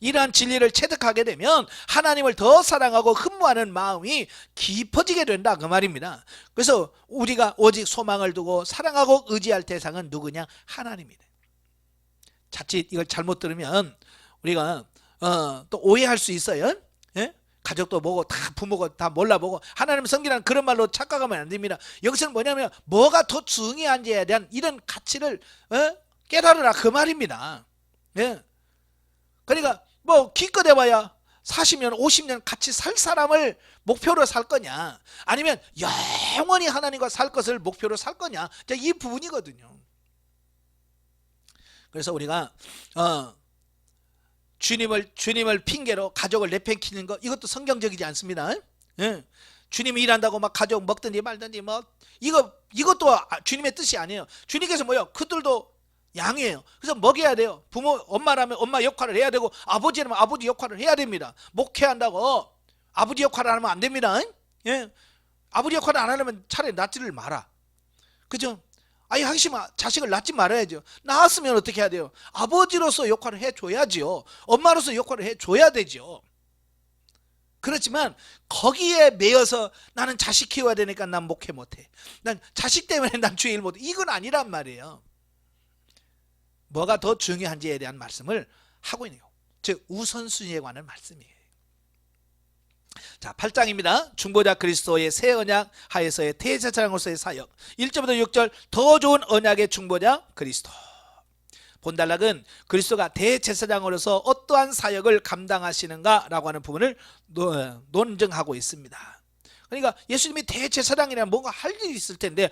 이러한 진리를 체득하게 되면 하나님을 더 사랑하고 흠모하는 마음이 깊어지게 된다 그 말입니다. 그래서 우리가 오직 소망을 두고 사랑하고 의지할 대상은 누구냐? 하나님이다. 자칫 이걸 잘못 들으면 우리가 또 오해할 수 있어요. 예? 가족도 보고 다 부모가 다 몰라보고 하나님 섬기라는 그런 말로 착각하면 안 됩니다. 여기서는 뭐냐면 뭐가 더 중요한지에 대한 이런 가치를 깨달으라 그 말입니다. 예. 그러니까 뭐 기껏 해봐야 40년 50년 같이 살 사람을 목표로 살 거냐, 아니면 영원히 하나님과 살 것을 목표로 살 거냐, 이 부분이거든요. 그래서 우리가 주님을 핑계로 가족을 내팽키는 것, 이것도 성경적이지 않습니다. 예. 주님이 일한다고 막 가족 먹든지 말든지 뭐 이것도 주님의 뜻이 아니에요. 주님께서 뭐요? 그들도 양이에요. 그래서 먹여야 돼요. 부모, 엄마라면 엄마 역할을 해야 되고 아버지라면 아버지 역할을 해야 됩니다. 목회한다고 아버지 역할을 안 하면 안 됩니다. 예. 아버지 역할을 안 하려면 차라리 낳지를 마라. 그죠? 아니 항상 자식을 낳지 말아야죠. 낳았으면 어떻게 해야 돼요? 아버지로서 역할을 해줘야지요. 엄마로서 역할을 해줘야 되죠. 그렇지만 거기에 매여서 나는 자식 키워야 되니까 난 목회 못해, 난 자식 때문에 난 주일 못해, 이건 아니란 말이에요. 뭐가 더 중요한지에 대한 말씀을 하고 있네요. 즉 우선순위에 관한 말씀이에요. 자, 8장입니다. 중보자 그리스도의 새 언약 하에서의 대제사장으로서의 사역. 1절부터 6절 더 좋은 언약의 중보자 그리스도. 본달락은 그리스도가 대제사장으로서 어떠한 사역을 감당하시는가 라고 하는 부분을 논증하고 있습니다. 그러니까 예수님이 대제사장이라면 뭔가 할 일이 있을 텐데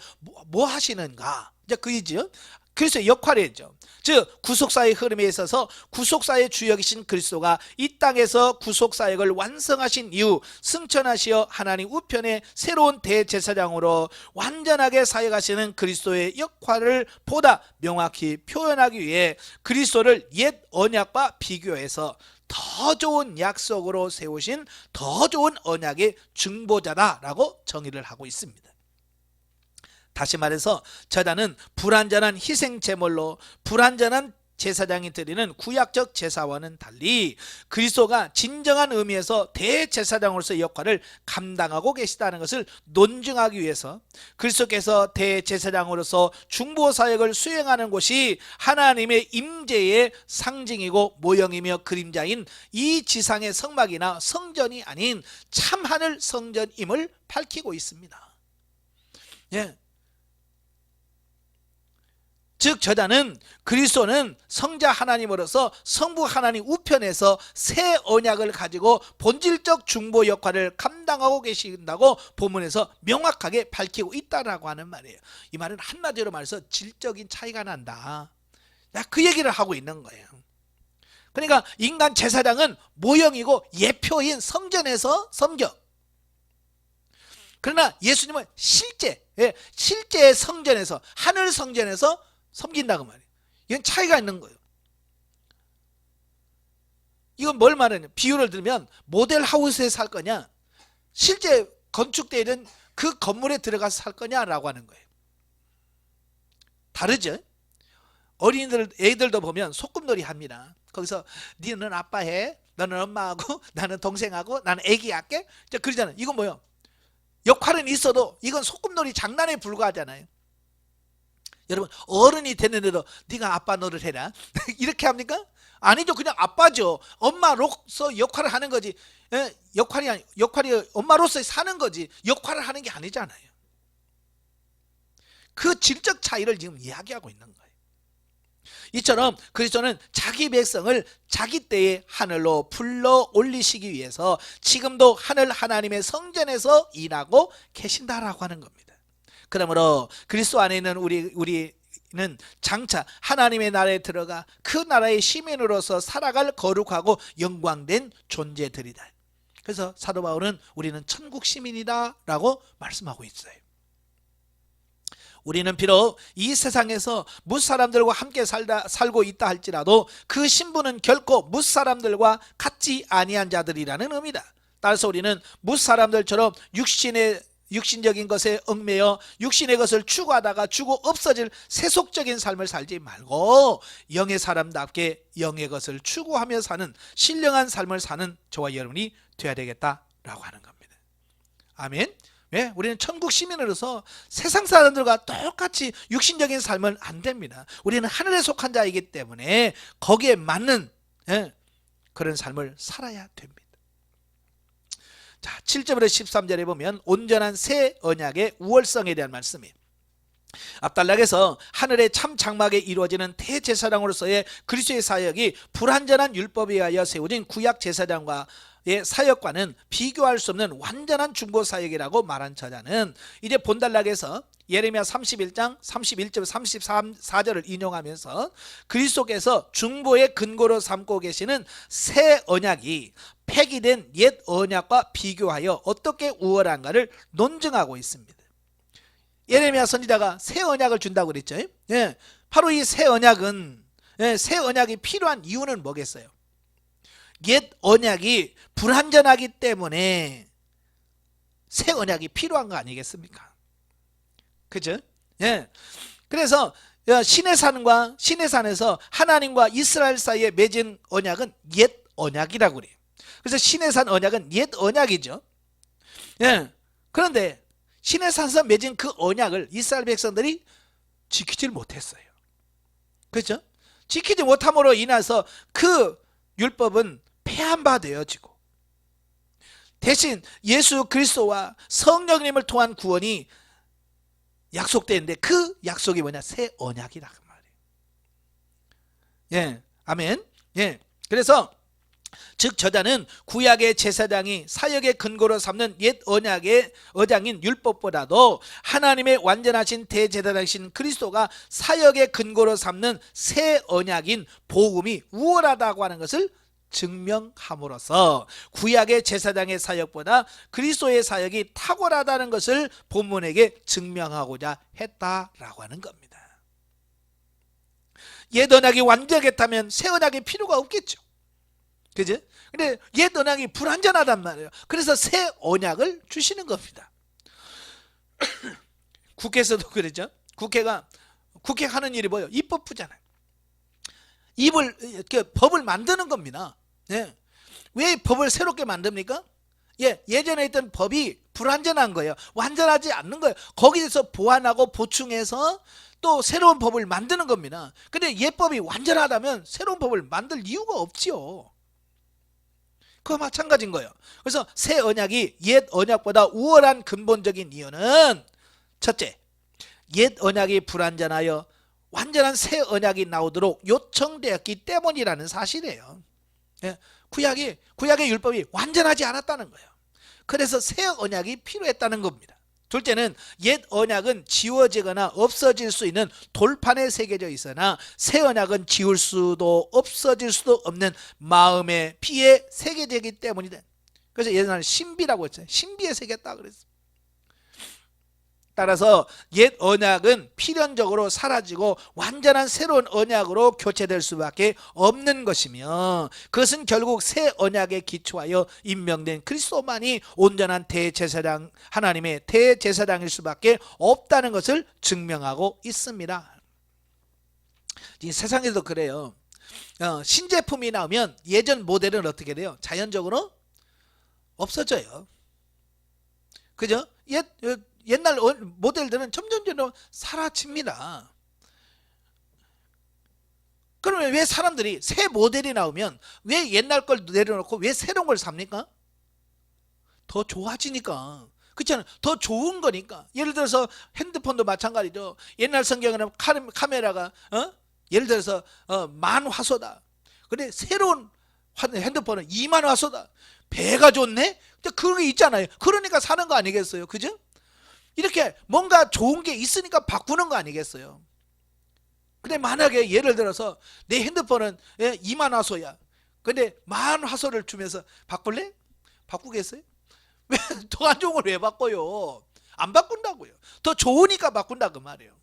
뭐 하시는가, 이제 그이죠. 그리스도의 역할이죠. 즉 구속사의 흐름에 있어서 구속사의 주역이신 그리스도가 이 땅에서 구속사역을 완성하신 이후 승천하시어 하나님 우편의 새로운 대제사장으로 완전하게 사역하시는 그리스도의 역할을 보다 명확히 표현하기 위해 그리스도를 옛 언약과 비교해서 더 좋은 약속으로 세우신 더 좋은 언약의 중보자다라고 정의를 하고 있습니다. 다시 말해서 제단은 불완전한 희생 제물로 불완전한 제사장이 드리는 구약적 제사와는 달리 그리스도가 진정한 의미에서 대제사장으로서의 역할을 감당하고 계시다는 것을 논증하기 위해서 그리스도께서 대제사장으로서 중보사역을 수행하는 곳이 하나님의 임재의 상징이고 모형이며 그림자인 이 지상의 성막이나 성전이 아닌 참하늘 성전임을 밝히고 있습니다. 예. 즉 저자는 그리스도는 성자 하나님으로서 성부 하나님 우편에서 새 언약을 가지고 본질적 중보 역할을 감당하고 계신다고 본문에서 명확하게 밝히고 있다라고 하는 말이에요. 이 말은 한마디로 말해서 질적인 차이가 난다. 그 얘기를 하고 있는 거예요. 그러니까 인간 제사장은 모형이고 예표인 성전에서 섬겨. 그러나 예수님은 실제 성전에서 하늘 성전에서 섬긴다고 말이에요. 이건 차이가 있는 거예요. 이건 뭘 말하냐? 비유를 들면 모델 하우스에 살 거냐, 실제 건축되어 있는 그 건물에 들어가서 살 거냐라고 하는 거예요. 다르죠? 애들도 보면 소꿉놀이 합니다. 거기서 너는 아빠 해, 너는 엄마하고 나는 동생하고 나는 애기 할게. 그러잖아요. 이건 뭐예요? 역할은 있어도 이건 소꿉놀이 장난에 불과하잖아요. 여러분 어른이 됐는데도 네가 아빠 노릇 해라 이렇게 합니까? 아니죠. 그냥 아빠죠. 엄마로서 역할을 하는 거지. 역할이 엄마로서 사는 거지 역할을 하는 게 아니잖아요. 그 질적 차이를 지금 이야기하고 있는 거예요. 이처럼 그리스도는 자기 백성을 자기 때에 하늘로 불러 올리시기 위해서 지금도 하늘 하나님의 성전에서 일하고 계신다라고 하는 겁니다. 그러므로 그리스도 안에 있는 우리는 장차 하나님의 나라에 들어가 그 나라의 시민으로서 살아갈 거룩하고 영광된 존재들이다. 그래서 사도 바울은 우리는 천국 시민이다 라고 말씀하고 있어요. 우리는 비록 이 세상에서 뭇사람들과 함께 살고 있다 할지라도 그 신분은 결코 뭇사람들과 같지 아니한 자들이라는 의미다. 따라서 우리는 뭇사람들처럼 육신적인 것에 얽매여 육신의 것을 추구하다가 죽어 없어질 세속적인 삶을 살지 말고 영의 사람답게 영의 것을 추구하며 사는 신령한 삶을 사는 저와 여러분이 되어야 되겠다라고 하는 겁니다. 아멘. 왜? 우리는 천국 시민으로서 세상 사람들과 똑같이 육신적인 삶은 안 됩니다. 우리는 하늘에 속한 자이기 때문에 거기에 맞는 그런 삶을 살아야 됩니다. 자, 7절부터 13절에 보면 온전한 새 언약의 우월성에 대한 말씀이에요. 앞단락에서 하늘의 참 장막에 이루어지는 대제사장으로서의 그리스도의 사역이 불완전한 율법에 의하여 세워진 구약 제사장과의 사역과는 비교할 수 없는 완전한 중보 사역이라고 말한 저자는 이제 본단락에서 예레미야 31장 31절 34절을 인용하면서 그리스도께서 중보의 근거로 삼고 계시는 새 언약이 폐기된 옛 언약과 비교하여 어떻게 우월한가를 논증하고 있습니다. 예레미야 선지자가 새 언약을 준다고 그랬죠. 바로 이 새 언약은 새 언약이 필요한 이유는 뭐겠어요? 옛 언약이 불완전하기 때문에 새 언약이 필요한 거 아니겠습니까? 그죠? 그래서 시내산과 시내산에서 하나님과 이스라엘 사이에 맺은 언약은 옛 언약이라고 그래요. 그래서 시내산 언약은 옛 언약이죠. 그런데 시내산에서 맺은 그 언약을 이스라엘 백성들이 지키질 못했어요. 그렇죠? 지키지 못함으로 인해서 그 율법은 폐한 바 되어지고 대신 예수 그리스도와 성령님을 통한 구원이 약속되는데 그 약속이 뭐냐? 새 언약이라 그 말이에요. 아멘. 그래서 즉 저자는 구약의 제사장이 사역의 근거로 삼는 옛 언약의 어장인 율법보다도 하나님의 완전하신 대제사장이신 그리스도가 사역의 근거로 삼는 새 언약인 복음이 우월하다고 하는 것을 증명함으로써 구약의 제사장의 사역보다 그리스도의 사역이 탁월하다는 것을 본문에게 증명하고자 했다라고 하는 겁니다. 옛 언약이 완전했다면 새 언약이 필요가 없겠죠. 그죠? 근데 옛 언약이 불완전하단 말이에요. 그래서 새 언약을 주시는 겁니다. 국회에서도 그러죠. 국회 하는 일이 뭐예요? 입법부잖아요. 입을 이렇게 법을 만드는 겁니다. 예. 왜 법을 새롭게 만듭니까? 예전에 있던 법이 불완전한 거예요. 완전하지 않는 거예요. 거기에서 보완하고 보충해서 또 새로운 법을 만드는 겁니다. 근데 옛법이 완전하다면 새로운 법을 만들 이유가 없지요. 그거 마찬가지인 거예요. 그래서 새 언약이 옛 언약보다 우월한 근본적인 이유는 첫째, 옛 언약이 불완전하여 완전한 새 언약이 나오도록 요청되었기 때문이라는 사실이에요. 구약의 율법이 완전하지 않았다는 거예요. 그래서 새 언약이 필요했다는 겁니다. 둘째는 옛 언약은 지워지거나 없어질 수 있는 돌판에 새겨져 있으나 새 언약은 지울 수도 없어질 수도 없는 마음의 피에 새겨지기 때문이다. 그래서 옛날에 신비라고 했어요. 신비에 새겼다 그랬어요. 따라서 옛 언약은 필연적으로 사라지고 완전한 새로운 언약으로 교체될 수밖에 없는 것이며, 그것은 결국 새 언약에 기초하여 임명된 그리스도만이 온전한 대제사장, 하나님의 대제사장일 수밖에 없다는 것을 증명하고 있습니다. 이 세상에도 그래요. 신제품이 나오면 예전 모델은 어떻게 돼요? 자연적으로 없어져요. 그죠? 옛날 모델들은 점점 사라집니다. 그러면 왜 사람들이 새 모델이 나오면 왜 옛날 걸 내려놓고 왜 새로운 걸 삽니까? 더 좋아지니까. 그렇잖아요. 더 좋은 거니까. 예를 들어서 핸드폰도 마찬가지죠. 옛날 성경에는 카메라가 예를 들어서 10,000 화소다. 근데 새로운 핸드폰은 20,000 화소다. 배가 좋네? 그런 게 있잖아요. 그러니까 사는 거 아니겠어요? 그죠? 이렇게 뭔가 좋은 게 있으니까 바꾸는 거 아니겠어요? 근데 만약에 예를 들어서 내 핸드폰은 20,000 화소야. 근데 10,000 화소를 주면서 바꿀래? 바꾸겠어요? 왜 더 안 좋은 걸 왜 바꿔요? 안 바꾼다고요. 더 좋으니까 바꾼다 그 말이에요.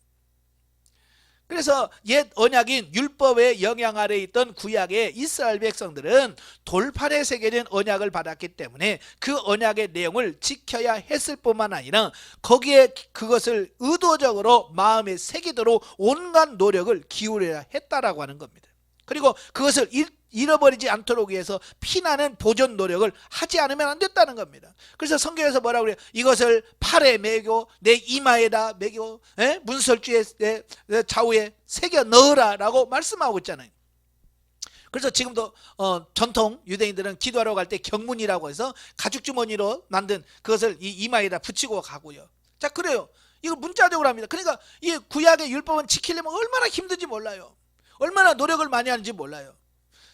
그래서 옛 언약인 율법의 영향 아래 있던 구약의 이스라엘 백성들은 돌판에 새겨진 언약을 받았기 때문에 그 언약의 내용을 지켜야 했을 뿐만 아니라 거기에 그것을 의도적으로 마음에 새기도록 온갖 노력을 기울여야 했다라고 하는 겁니다. 그리고 그것을 잃어버리지 않도록 위해서 피나는 보존 노력을 하지 않으면 안 됐다는 겁니다. 그래서 성경에서 뭐라고 그래요? 이것을 팔에 매고 내 이마에다 매고 문설주의 내 좌우에 새겨 넣으라 라고 말씀하고 있잖아요. 그래서 지금도 전통 유대인들은 기도하러 갈 때 경문이라고 해서 가죽주머니로 만든 그것을 이 이마에다 붙이고 가고요. 자, 그래요. 이거 문자적으로 합니다. 그러니까 이 구약의 율법은 지키려면 얼마나 힘든지 몰라요. 얼마나 노력을 많이 하는지 몰라요.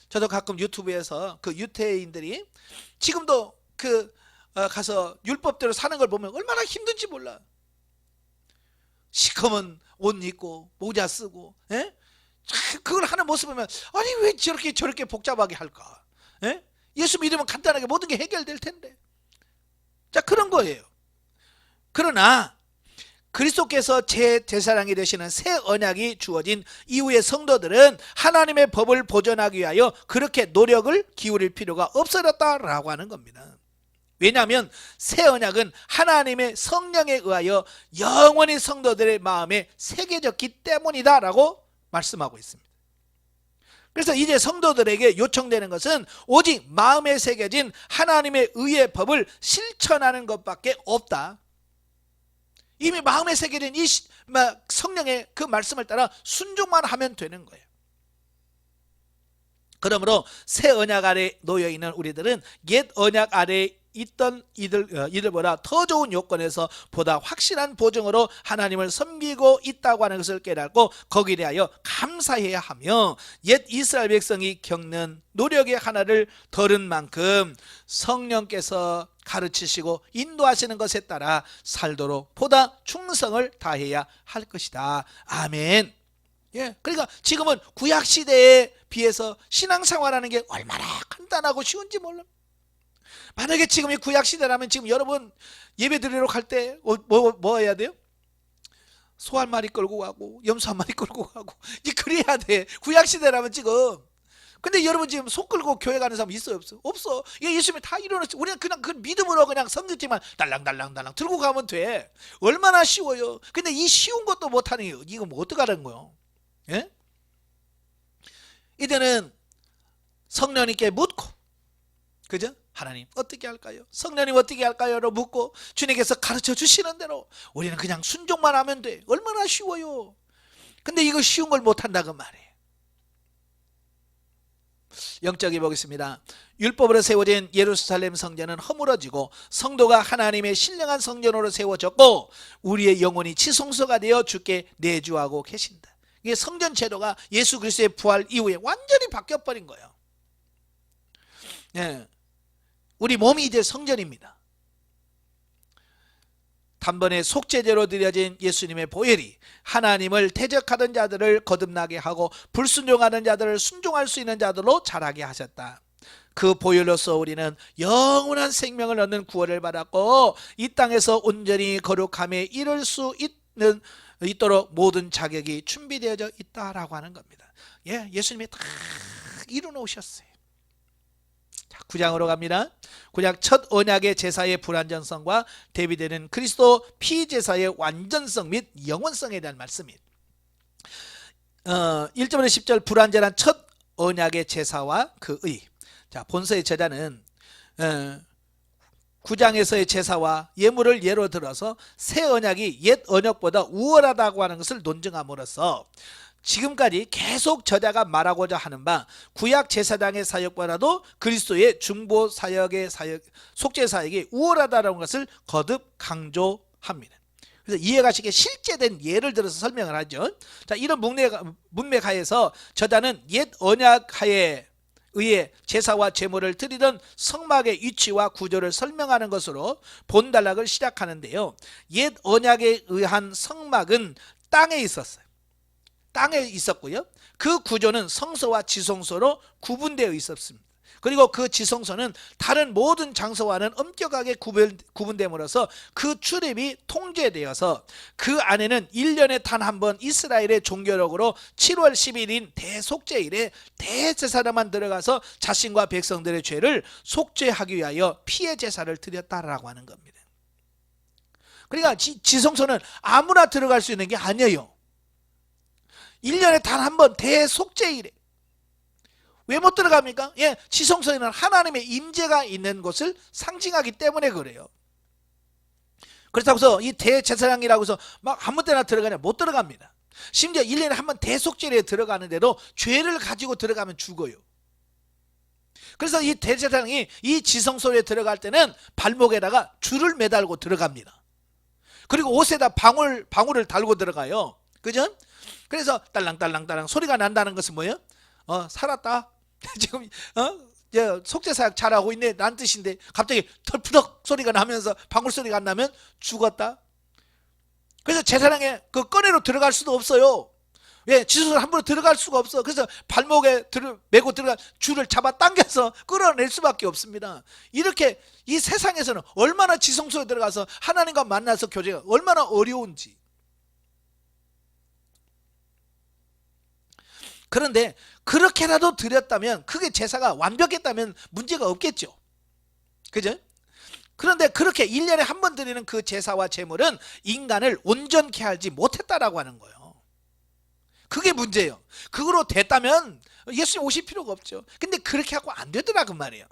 저도 가끔 유튜브에서 그 유태인들이 지금도 가서 율법대로 사는 걸 보면 얼마나 힘든지 몰라. 시커먼 옷 입고 모자 쓰고 그걸 하는 모습 보면 아니 왜 저렇게 복잡하게 할까? 예수 믿으면 간단하게 모든 게 해결될 텐데. 자, 그런 거예요. 그러나 그리스도께서 제사장이 되시는 새 언약이 주어진 이후의 성도들은 하나님의 법을 보존하기 위하여 그렇게 노력을 기울일 필요가 없어졌다라고 하는 겁니다. 왜냐하면 새 언약은 하나님의 성령에 의하여 영원히 성도들의 마음에 새겨졌기 때문이다 라고 말씀하고 있습니다. 그래서 이제 성도들에게 요청되는 것은 오직 마음에 새겨진 하나님의 의의 법을 실천하는 것밖에 없다. 이미 마음에 새겨진 이 성령의 그 말씀을 따라 순종만 하면 되는 거예요. 그러므로 새 언약 아래 놓여 있는 우리들은 옛 언약 아래 있던 이들보다 더 좋은 요건에서 보다 확실한 보증으로 하나님을 섬기고 있다고 하는 것을 깨닫고 거기에 대하여 감사해야 하며, 옛 이스라엘 백성이 겪는 노력의 하나를 덜은 만큼 성령께서 가르치시고 인도하시는 것에 따라 살도록 보다 충성을 다해야 할 것이다. 아멘. 그러니까 지금은 구약 시대에 비해서 신앙생활하는 게 얼마나 간단하고 쉬운지 몰라. 만약에 지금이 구약 시대라면 지금 여러분 예배 드리러 갈 때 뭐 해야 돼요? 소 한 마리 끌고 가고 염소 한 마리 끌고 가고 이제 그래야 돼. 구약 시대라면 지금. 근데 여러분 지금 속 끌고 교회 가는 사람 있어요, 없어? 없어. 이게 예수님이 다 이뤄냈어. 우리는 그냥 그 믿음으로 그냥 성경책만 달랑달랑달랑 들고 가면 돼. 얼마나 쉬워요. 근데 이 쉬운 것도 못하니 이거 뭐 어떡하라는 거요? 예? 이제는 성령님께 묻고, 그죠? 하나님 어떻게 할까요? 성령님 어떻게 할까요? 로 묻고 주님께서 가르쳐 주시는 대로 우리는 그냥 순종만 하면 돼. 얼마나 쉬워요. 근데 이거 쉬운 걸 못한다고 말이에요. 영적이 보겠습니다. 율법으로 세워진 예루살렘 성전은 허물어지고 성도가 하나님의 신령한 성전으로 세워졌고 우리의 영혼이 지성소가 되어 주께 내주하고 계신다. 이게 성전 제도가 예수 그리스도의 부활 이후에 완전히 바뀌어버린 거예요. 예. 우리 몸이 이제 성전입니다. 단번에 속죄제로 드려진 예수님의 보혈이 하나님을 대적하던 자들을 거듭나게 하고 불순종하는 자들을 순종할 수 있는 자들로 자라게 하셨다. 그 보혈로서 우리는 영원한 생명을 얻는 구원을 받았고 이 땅에서 온전히 거룩함에 이를 수 있도록 모든 자격이 준비되어져 있다라고 하는 겁니다. 예, 예수님이 다 이루어 놓으셨어요. 9장으로 갑니다. 9장 첫 언약의 제사의 불완전성과 대비되는 그리스도 피제사의 완전성 및 영원성에 대한 말씀입니다. 1절에서 10절 불완전한 첫 언약의 제사와 그의. 자, 본서의 제자는 9장에서의 제사와 예물을 예로 들어서 새 언약이 옛 언약보다 우월하다고 하는 것을 논증함으로써 지금까지 계속 저자가 말하고자 하는 바 구약 제사장의 사역보다도 그리스도의 중보 사역의 속죄 사역이 우월하다는 것을 거듭 강조합니다. 그래서 이해가 쉽게 실제된 예를 들어서 설명을 하죠. 자, 이런 문맥 하에서 저자는 옛 언약 하에 의해 제사와 제물을 드리던 성막의 위치와 구조를 설명하는 것으로 본단락을 시작하는데요. 옛 언약에 의한 성막은 땅에 있었어요. 땅에 있었고요. 그 구조는 성소와 지성소로 구분되어 있었습니다. 그리고 그 지성소는 다른 모든 장소와는 엄격하게 구분됨으로써 그 출입이 통제되어서 그 안에는 1년에 단 한 번 이스라엘의 종교력으로 7월 10일인 대속죄일에 대제사장만 들어가서 자신과 백성들의 죄를 속죄하기 위하여 피의 제사를 드렸다라고 하는 겁니다. 그러니까 지성소는 아무나 들어갈 수 있는 게 아니에요. 1년에 단 한 번 대속죄일에. 왜 못 들어갑니까? 예, 지성소에는 하나님의 임재가 있는 것을 상징하기 때문에 그래요. 그렇다고 해서 이 대제사장이라고 해서 막 아무 때나 들어가냐? 못 들어갑니다. 심지어 1년에 한 번 대속죄일에 들어가는데도 죄를 가지고 들어가면 죽어요. 그래서 이 대제사장이 이 지성소에 들어갈 때는 발목에다가 줄을 매달고 들어갑니다. 그리고 옷에다 방울을 달고 들어가요. 그죠? 그래서 딸랑딸랑딸랑 소리가 난다는 것은 뭐예요? 살았다. 지금 속죄사역 잘하고 있네 란 뜻인데 갑자기 털푸덕 소리가 나면서 방울 소리가 안 나면 죽었다. 그래서 제사장의 그 꺼내로 들어갈 수도 없어요. 왜? 지성소를 함부로 들어갈 수가 없어. 그래서 발목에 메고 들어간 줄을 잡아 당겨서 끌어낼 수밖에 없습니다. 이렇게 이 세상에서는 얼마나 지성소에 들어가서 하나님과 만나서 교제가 얼마나 어려운지. 그런데 그렇게라도 드렸다면 그게 제사가 완벽했다면 문제가 없겠죠. 그죠? 그런데 그렇게 1년에 한 번 드리는 그 제사와 제물은 인간을 온전케 하지 못했다라고 하는 거예요. 그게 문제예요. 그거로 됐다면 예수님 오실 필요가 없죠. 근데 그렇게 하고 안 되더라고 말이에요.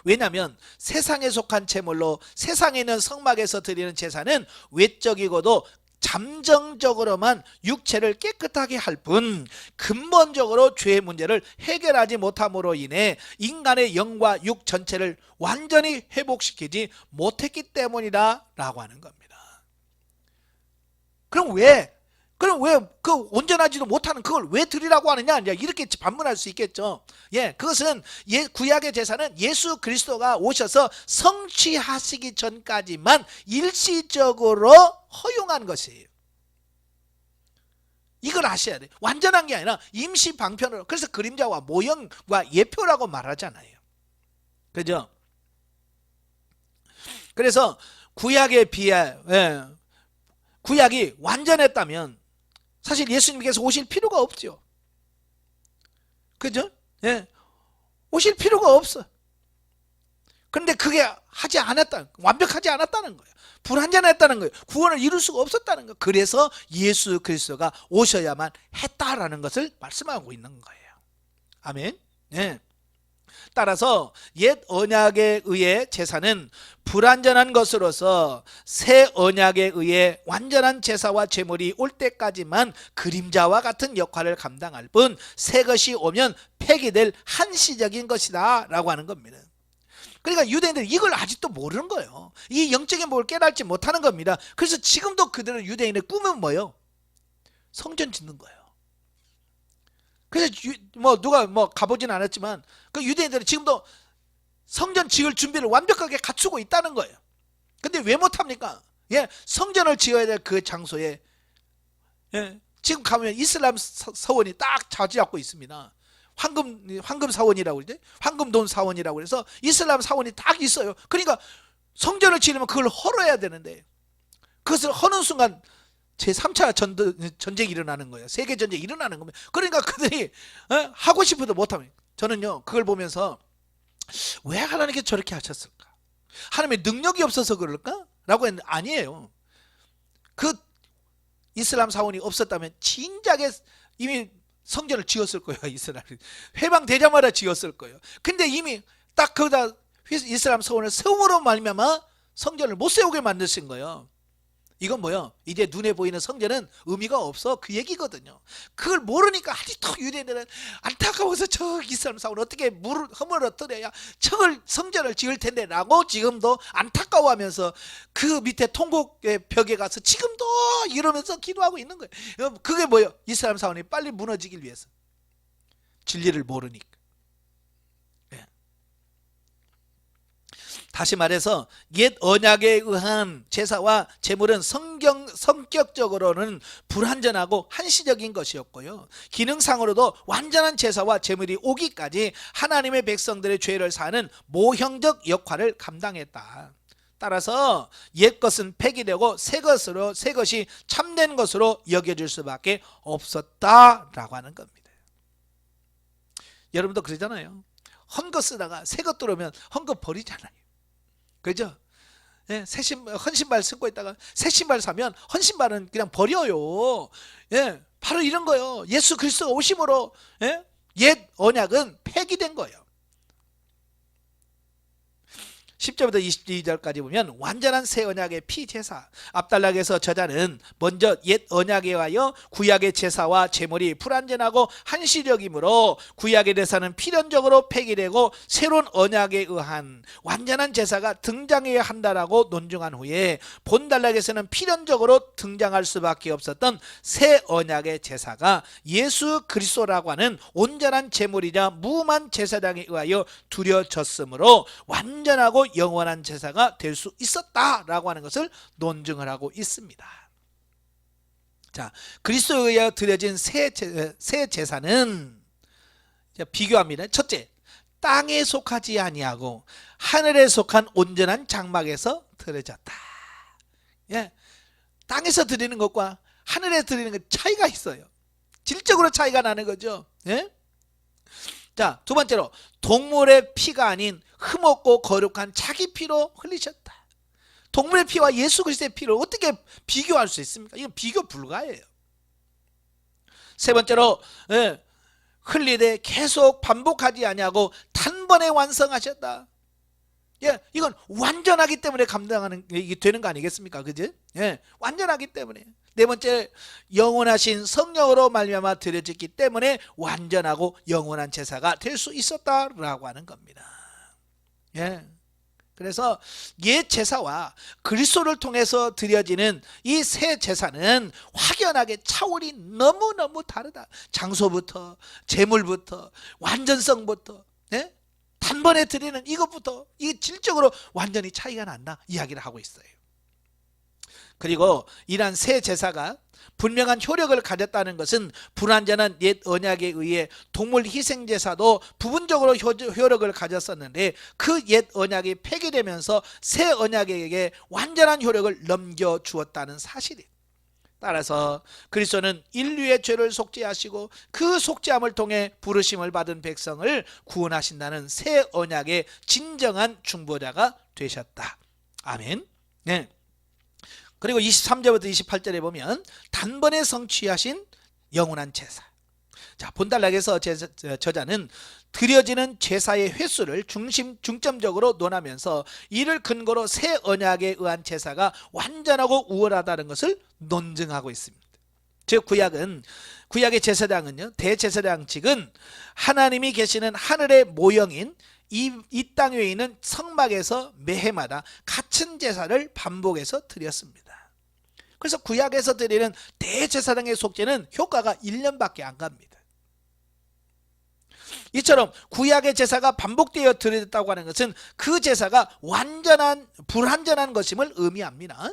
왜냐하면 세상에 속한 제물로 세상에 있는 성막에서 드리는 제사는 외적이고도 잠정적으로만 육체를 깨끗하게 할 뿐 근본적으로 죄의 문제를 해결하지 못함으로 인해 인간의 영과 육 전체를 완전히 회복시키지 못했기 때문이다 라고 하는 겁니다. 그럼 왜 그 온전하지도 못하는 그걸 왜 드리라고 하느냐? 이렇게 반문할 수 있겠죠. 예, 그것은 구약의 제사는 예수 그리스도가 오셔서 성취하시기 전까지만 일시적으로 허용한 것이에요. 이걸 아셔야 돼요. 완전한 게 아니라 임시 방편으로. 그래서 그림자와 모형과 예표라고 말하잖아요. 그죠? 그래서 구약에 비해 구약이 완전했다면 사실 예수님께서 오실 필요가 없죠. 그죠? 예. 오실 필요가 없어. 그런데 그게 완벽하지 않았다는 거예요. 불완전했다는 거예요. 구원을 이룰 수가 없었다는 거예요. 그래서 예수 그리스도가 오셔야만 했다라는 것을 말씀하고 있는 거예요. 아멘. 네. 따라서 옛 언약에 의해 제사는 불완전한 것으로서 새 언약에 의해 완전한 제사와 제물이 올 때까지만 그림자와 같은 역할을 감당할 뿐 새 것이 오면 폐기될 한시적인 것이다 라고 하는 겁니다. 그러니까 유대인들이 이걸 아직도 모르는 거예요. 이 영적인 법을 깨닫지 못하는 겁니다. 그래서 지금도 그들은 유대인의 꿈은 뭐예요? 성전 짓는 거예요. 그래서 누가 가보진 않았지만 그 유대인들은 지금도 성전 지을 준비를 완벽하게 갖추고 있다는 거예요. 근데 왜 못합니까? 성전을 지어야 될 그 장소에 지금 가면 이슬람 사원이 딱 자리 잡고 있습니다. 황금 사원이라고 그러죠. 황금돈 사원이라고 그래서 이슬람 사원이 딱 있어요. 그러니까 성전을 지으려면 그걸 헐어야 되는데 그것을 허는 순간 제3차 전쟁이 일어나는 거예요. 세계 전쟁이 일어나는 겁니다. 그러니까 그들이 하고 싶어도 못합니다. 저는요 그걸 보면서 왜 하나님께서 저렇게 하셨을까? 하나님의 능력이 없어서 그럴까? 라고 했는데 아니에요. 그 이슬람 사원이 없었다면 진작에 이미 성전을 지었을 거예요. 이스라엘이 해방되자마자 지었을 거예요. 근데 이미 딱 거기다 이슬람 사원을 세움으로 말미암아 성전을 못 세우게 만드신 거예요. 이건 뭐요? 이제 눈에 보이는 성전은 의미가 없어 그 얘기거든요. 그걸 모르니까 아직도 유대인들은 안타까워서 저 이슬람 사원 어떻게 허물어뜨려야 저걸 성전을 지을 텐데 라고 지금도 안타까워하면서 그 밑에 통곡의 벽에 가서 지금도 이러면서 기도하고 있는 거예요. 그게 뭐예요? 이슬람 사원이 빨리 무너지길 위해서. 진리를 모르니까. 다시 말해서 옛 언약에 의한 제사와 제물은 성격적으로는 불완전하고 한시적인 것이었고요. 기능상으로도 완전한 제사와 제물이 오기까지 하나님의 백성들의 죄를 사하는 모형적 역할을 감당했다. 따라서 옛 것은 폐기되고 새 것이 참된 것으로 여겨질 수밖에 없었다라고 하는 겁니다. 여러분도 그러잖아요. 헌것 쓰다가 새 것 들어오면 헌것 버리잖아요. 그죠? 헌신발 신고 있다가 새 신발 사면 헌신발은 그냥 버려요. 바로 이런 거예요. 예수 그리스도가 오심으로 옛 언약은 폐기된 거예요. 10절부터 22절까지 보면 완전한 새 언약의 피제사 압달락에서 저자는 먼저 옛 언약에 의하여 구약의 제사와 제물이 불완전하고 한시적이므로 구약의 제사는 필연적으로 폐기되고 새로운 언약에 의한 완전한 제사가 등장해야 한다라고 논증한 후에 본달락에서는 필연적으로 등장할 수밖에 없었던 새 언약의 제사가 예수 그리스도라고 하는 온전한 제물이자 무음한 제사장에 의하여 두려졌으므로 완전하고 영원한 제사가 될 수 있었다라고 하는 것을 논증을 하고 있습니다. 자, 그리스도에 의하여 드려진 새 제사는 비교합니다. 첫째, 땅에 속하지 아니하고 하늘에 속한 온전한 장막에서 드려졌다. 땅에서 드리는 것과 하늘에 드리는 것 차이가 있어요. 질적으로 차이가 나는 거죠. 자, 두 번째로 동물의 피가 아닌 흠없고 거룩한 자기 피로 흘리셨다. 동물의 피와 예수 그리스도의 피를 어떻게 비교할 수 있습니까? 이건 비교 불가예요. 세 번째로 흘리되 계속 반복하지 아니하고 단번에 완성하셨다. 이건 완전하기 때문에 감당하는 이게 되는 거 아니겠습니까? 그지? 완전하기 때문에. 네 번째, 영원하신 성령으로 말미암아 드려졌기 때문에 완전하고 영원한 제사가 될 수 있었다라고 하는 겁니다. 그래서 옛 제사와 그리스도를 통해서 드려지는 이 새 제사는 확연하게 차원이 너무너무 다르다. 장소부터 제물부터 완전성부터 단번에 드리는 이것부터 이 질적으로 완전히 차이가 난다 이야기를 하고 있어요. 그리고 이러한 새 제사가 분명한 효력을 가졌다는 것은 불완전한 옛 언약에 의해 동물 희생 제사도 부분적으로 효력을 가졌었는데 그 옛 언약이 폐기되면서 새 언약에게 완전한 효력을 넘겨주었다는 사실이에요. 따라서 그리스도는 인류의 죄를 속죄하시고 그 속죄함을 통해 부르심을 받은 백성을 구원하신다는 새 언약의 진정한 중보자가 되셨다. 아멘. 네. 그리고 23절부터 28절에 보면 단번에 성취하신 영원한 제사. 자, 본단락에서 저자는 드려지는 제사의 횟수를 중점적으로 논하면서 이를 근거로 새 언약에 의한 제사가 완전하고 우월하다는 것을 논증하고 있습니다. 즉 구약의 제사장은요, 대제사장 측은 하나님이 계시는 하늘의 모형인 이 땅 위에 있는 성막에서 매해마다 같은 제사를 반복해서 드렸습니다. 그래서 구약에서 드리는 대제사장의 속죄는 효과가 1년밖에 안 갑니다. 이처럼 구약의 제사가 반복되어 드렸다고 하는 것은 그 제사가 불완전한 것임을 의미합니다.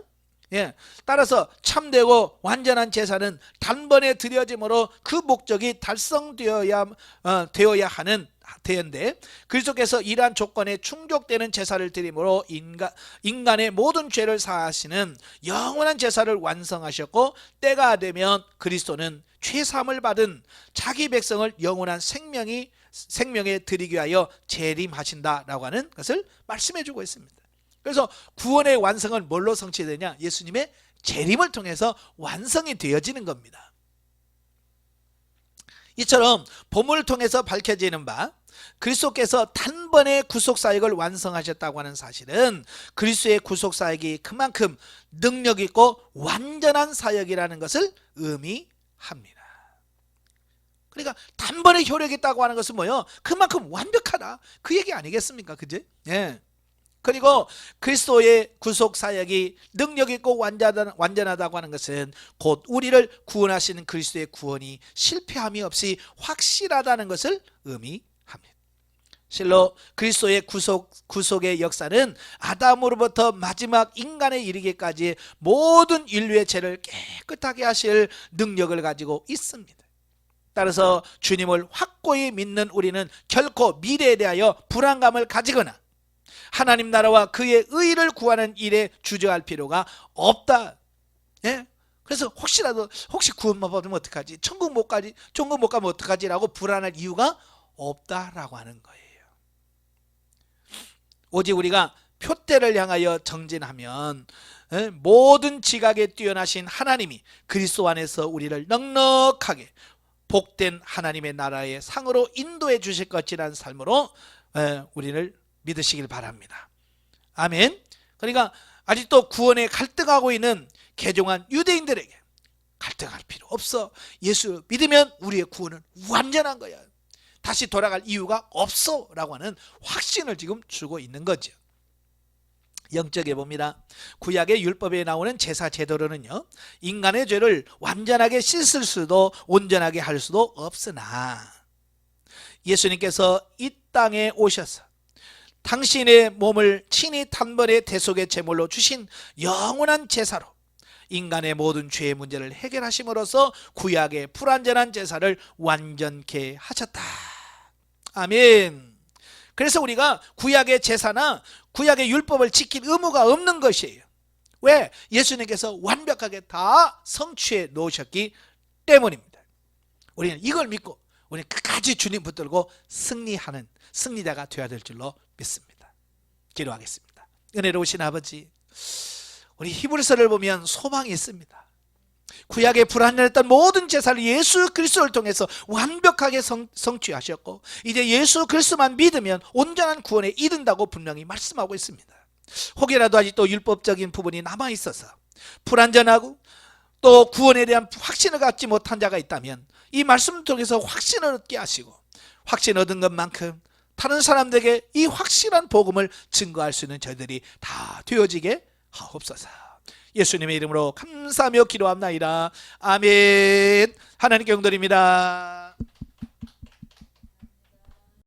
예, 따라서 참되고 완전한 제사는 단번에 드려짐으로 그 목적이 달성되어야 하는 되는데 그리스도께서 이러한 조건에 충족되는 제사를 드림으로 인간의 모든 죄를 사하시는 영원한 제사를 완성하셨고, 때가 되면 그리스도는 죄사함을 받은 자기 백성을 영원한 생명에 드리기 위하여 재림하신다라고 하는 것을 말씀해 주고 있습니다. 그래서 구원의 완성은 뭘로 성취되냐? 예수님의 재림을 통해서 완성이 되어지는 겁니다. 이처럼 본문을 통해서 밝혀지는 바 그리스도께서 단번에 구속사역을 완성하셨다고 하는 사실은 그리스도의 구속사역이 그만큼 능력 있고 완전한 사역이라는 것을 의미합니다. 그러니까 단번에 효력이 있다고 하는 것은 뭐예요? 그만큼 완벽하다, 그 얘기 아니겠습니까? 그지? 예. 그리고 그리스도의 구속사역이 능력 있고 완전하다고 하는 것은 곧 우리를 구원하시는 그리스도의 구원이 실패함이 없이 확실하다는 것을 의미합니다. 실로 그리스도의 구속의 역사는 아담으로부터 마지막 인간에 이르기까지 모든 인류의 죄를 깨끗하게 하실 능력을 가지고 있습니다. 따라서 주님을 확고히 믿는 우리는 결코 미래에 대하여 불안감을 가지거나 하나님 나라와 그의 의를 구하는 일에 주저할 필요가 없다. 예? 그래서 혹시 구원 못 받으면 어떡하지? 천국 못 가면 어떡하지라고 불안할 이유가 없다라고 하는 거예요. 오직 우리가 표대를 향하여 정진하면 모든 지각에 뛰어나신 하나님이 그리스도 안에서 우리를 넉넉하게 복된 하나님의 나라의 상으로 인도해 주실 것이라는 삶으로 우리를 믿으시길 바랍니다. 아멘. 그러니까 아직도 구원에 갈등하고 있는 개종한 유대인들에게 갈등할 필요 없어. 예수 믿으면 우리의 구원은 완전한 거야. 다시 돌아갈 이유가 없어 라고 하는 확신을 지금 주고 있는 거죠. 영적에 봅니다. 구약의 율법에 나오는 제사 제도로는요, 인간의 죄를 완전하게 씻을 수도 온전하게 할 수도 없으나 예수님께서 이 땅에 오셔서 당신의 몸을 친히 단번에 대속의 제물로 주신 영원한 제사로 인간의 모든 죄의 문제를 해결하심으로써 구약의 불완전한 제사를 완전케 하셨다. 아멘. 그래서 우리가 구약의 제사나 구약의 율법을 지킬 의무가 없는 것이에요. 왜? 예수님께서 완벽하게 다 성취해 놓으셨기 때문입니다. 우리는 이걸 믿고 우리는 끝까지 주님 붙들고 승리하는 승리자가 되어야 될 줄로 믿습니다. 기도하겠습니다. 은혜로우신 아버지, 우리 히브리서를 보면 소망이 있습니다. 구약에 불완전했던 모든 제사를 예수 그리스도를 통해서 완벽하게 성취하셨고 이제 예수 그리스도만 믿으면 온전한 구원에 이른다고 분명히 말씀하고 있습니다. 혹이라도 아직도 율법적인 부분이 남아있어서 불완전하고 또 구원에 대한 확신을 갖지 못한 자가 있다면 이 말씀을 통해서 확신을 얻게 하시고 확신 얻은 것만큼 다른 사람들에게 이 확실한 복음을 증거할 수 있는 저희들이 다 되어지게 하옵소서. 예수님의 이름으로 감사하며 기도합나이다. 아멘. 하나님께 영광드립니다.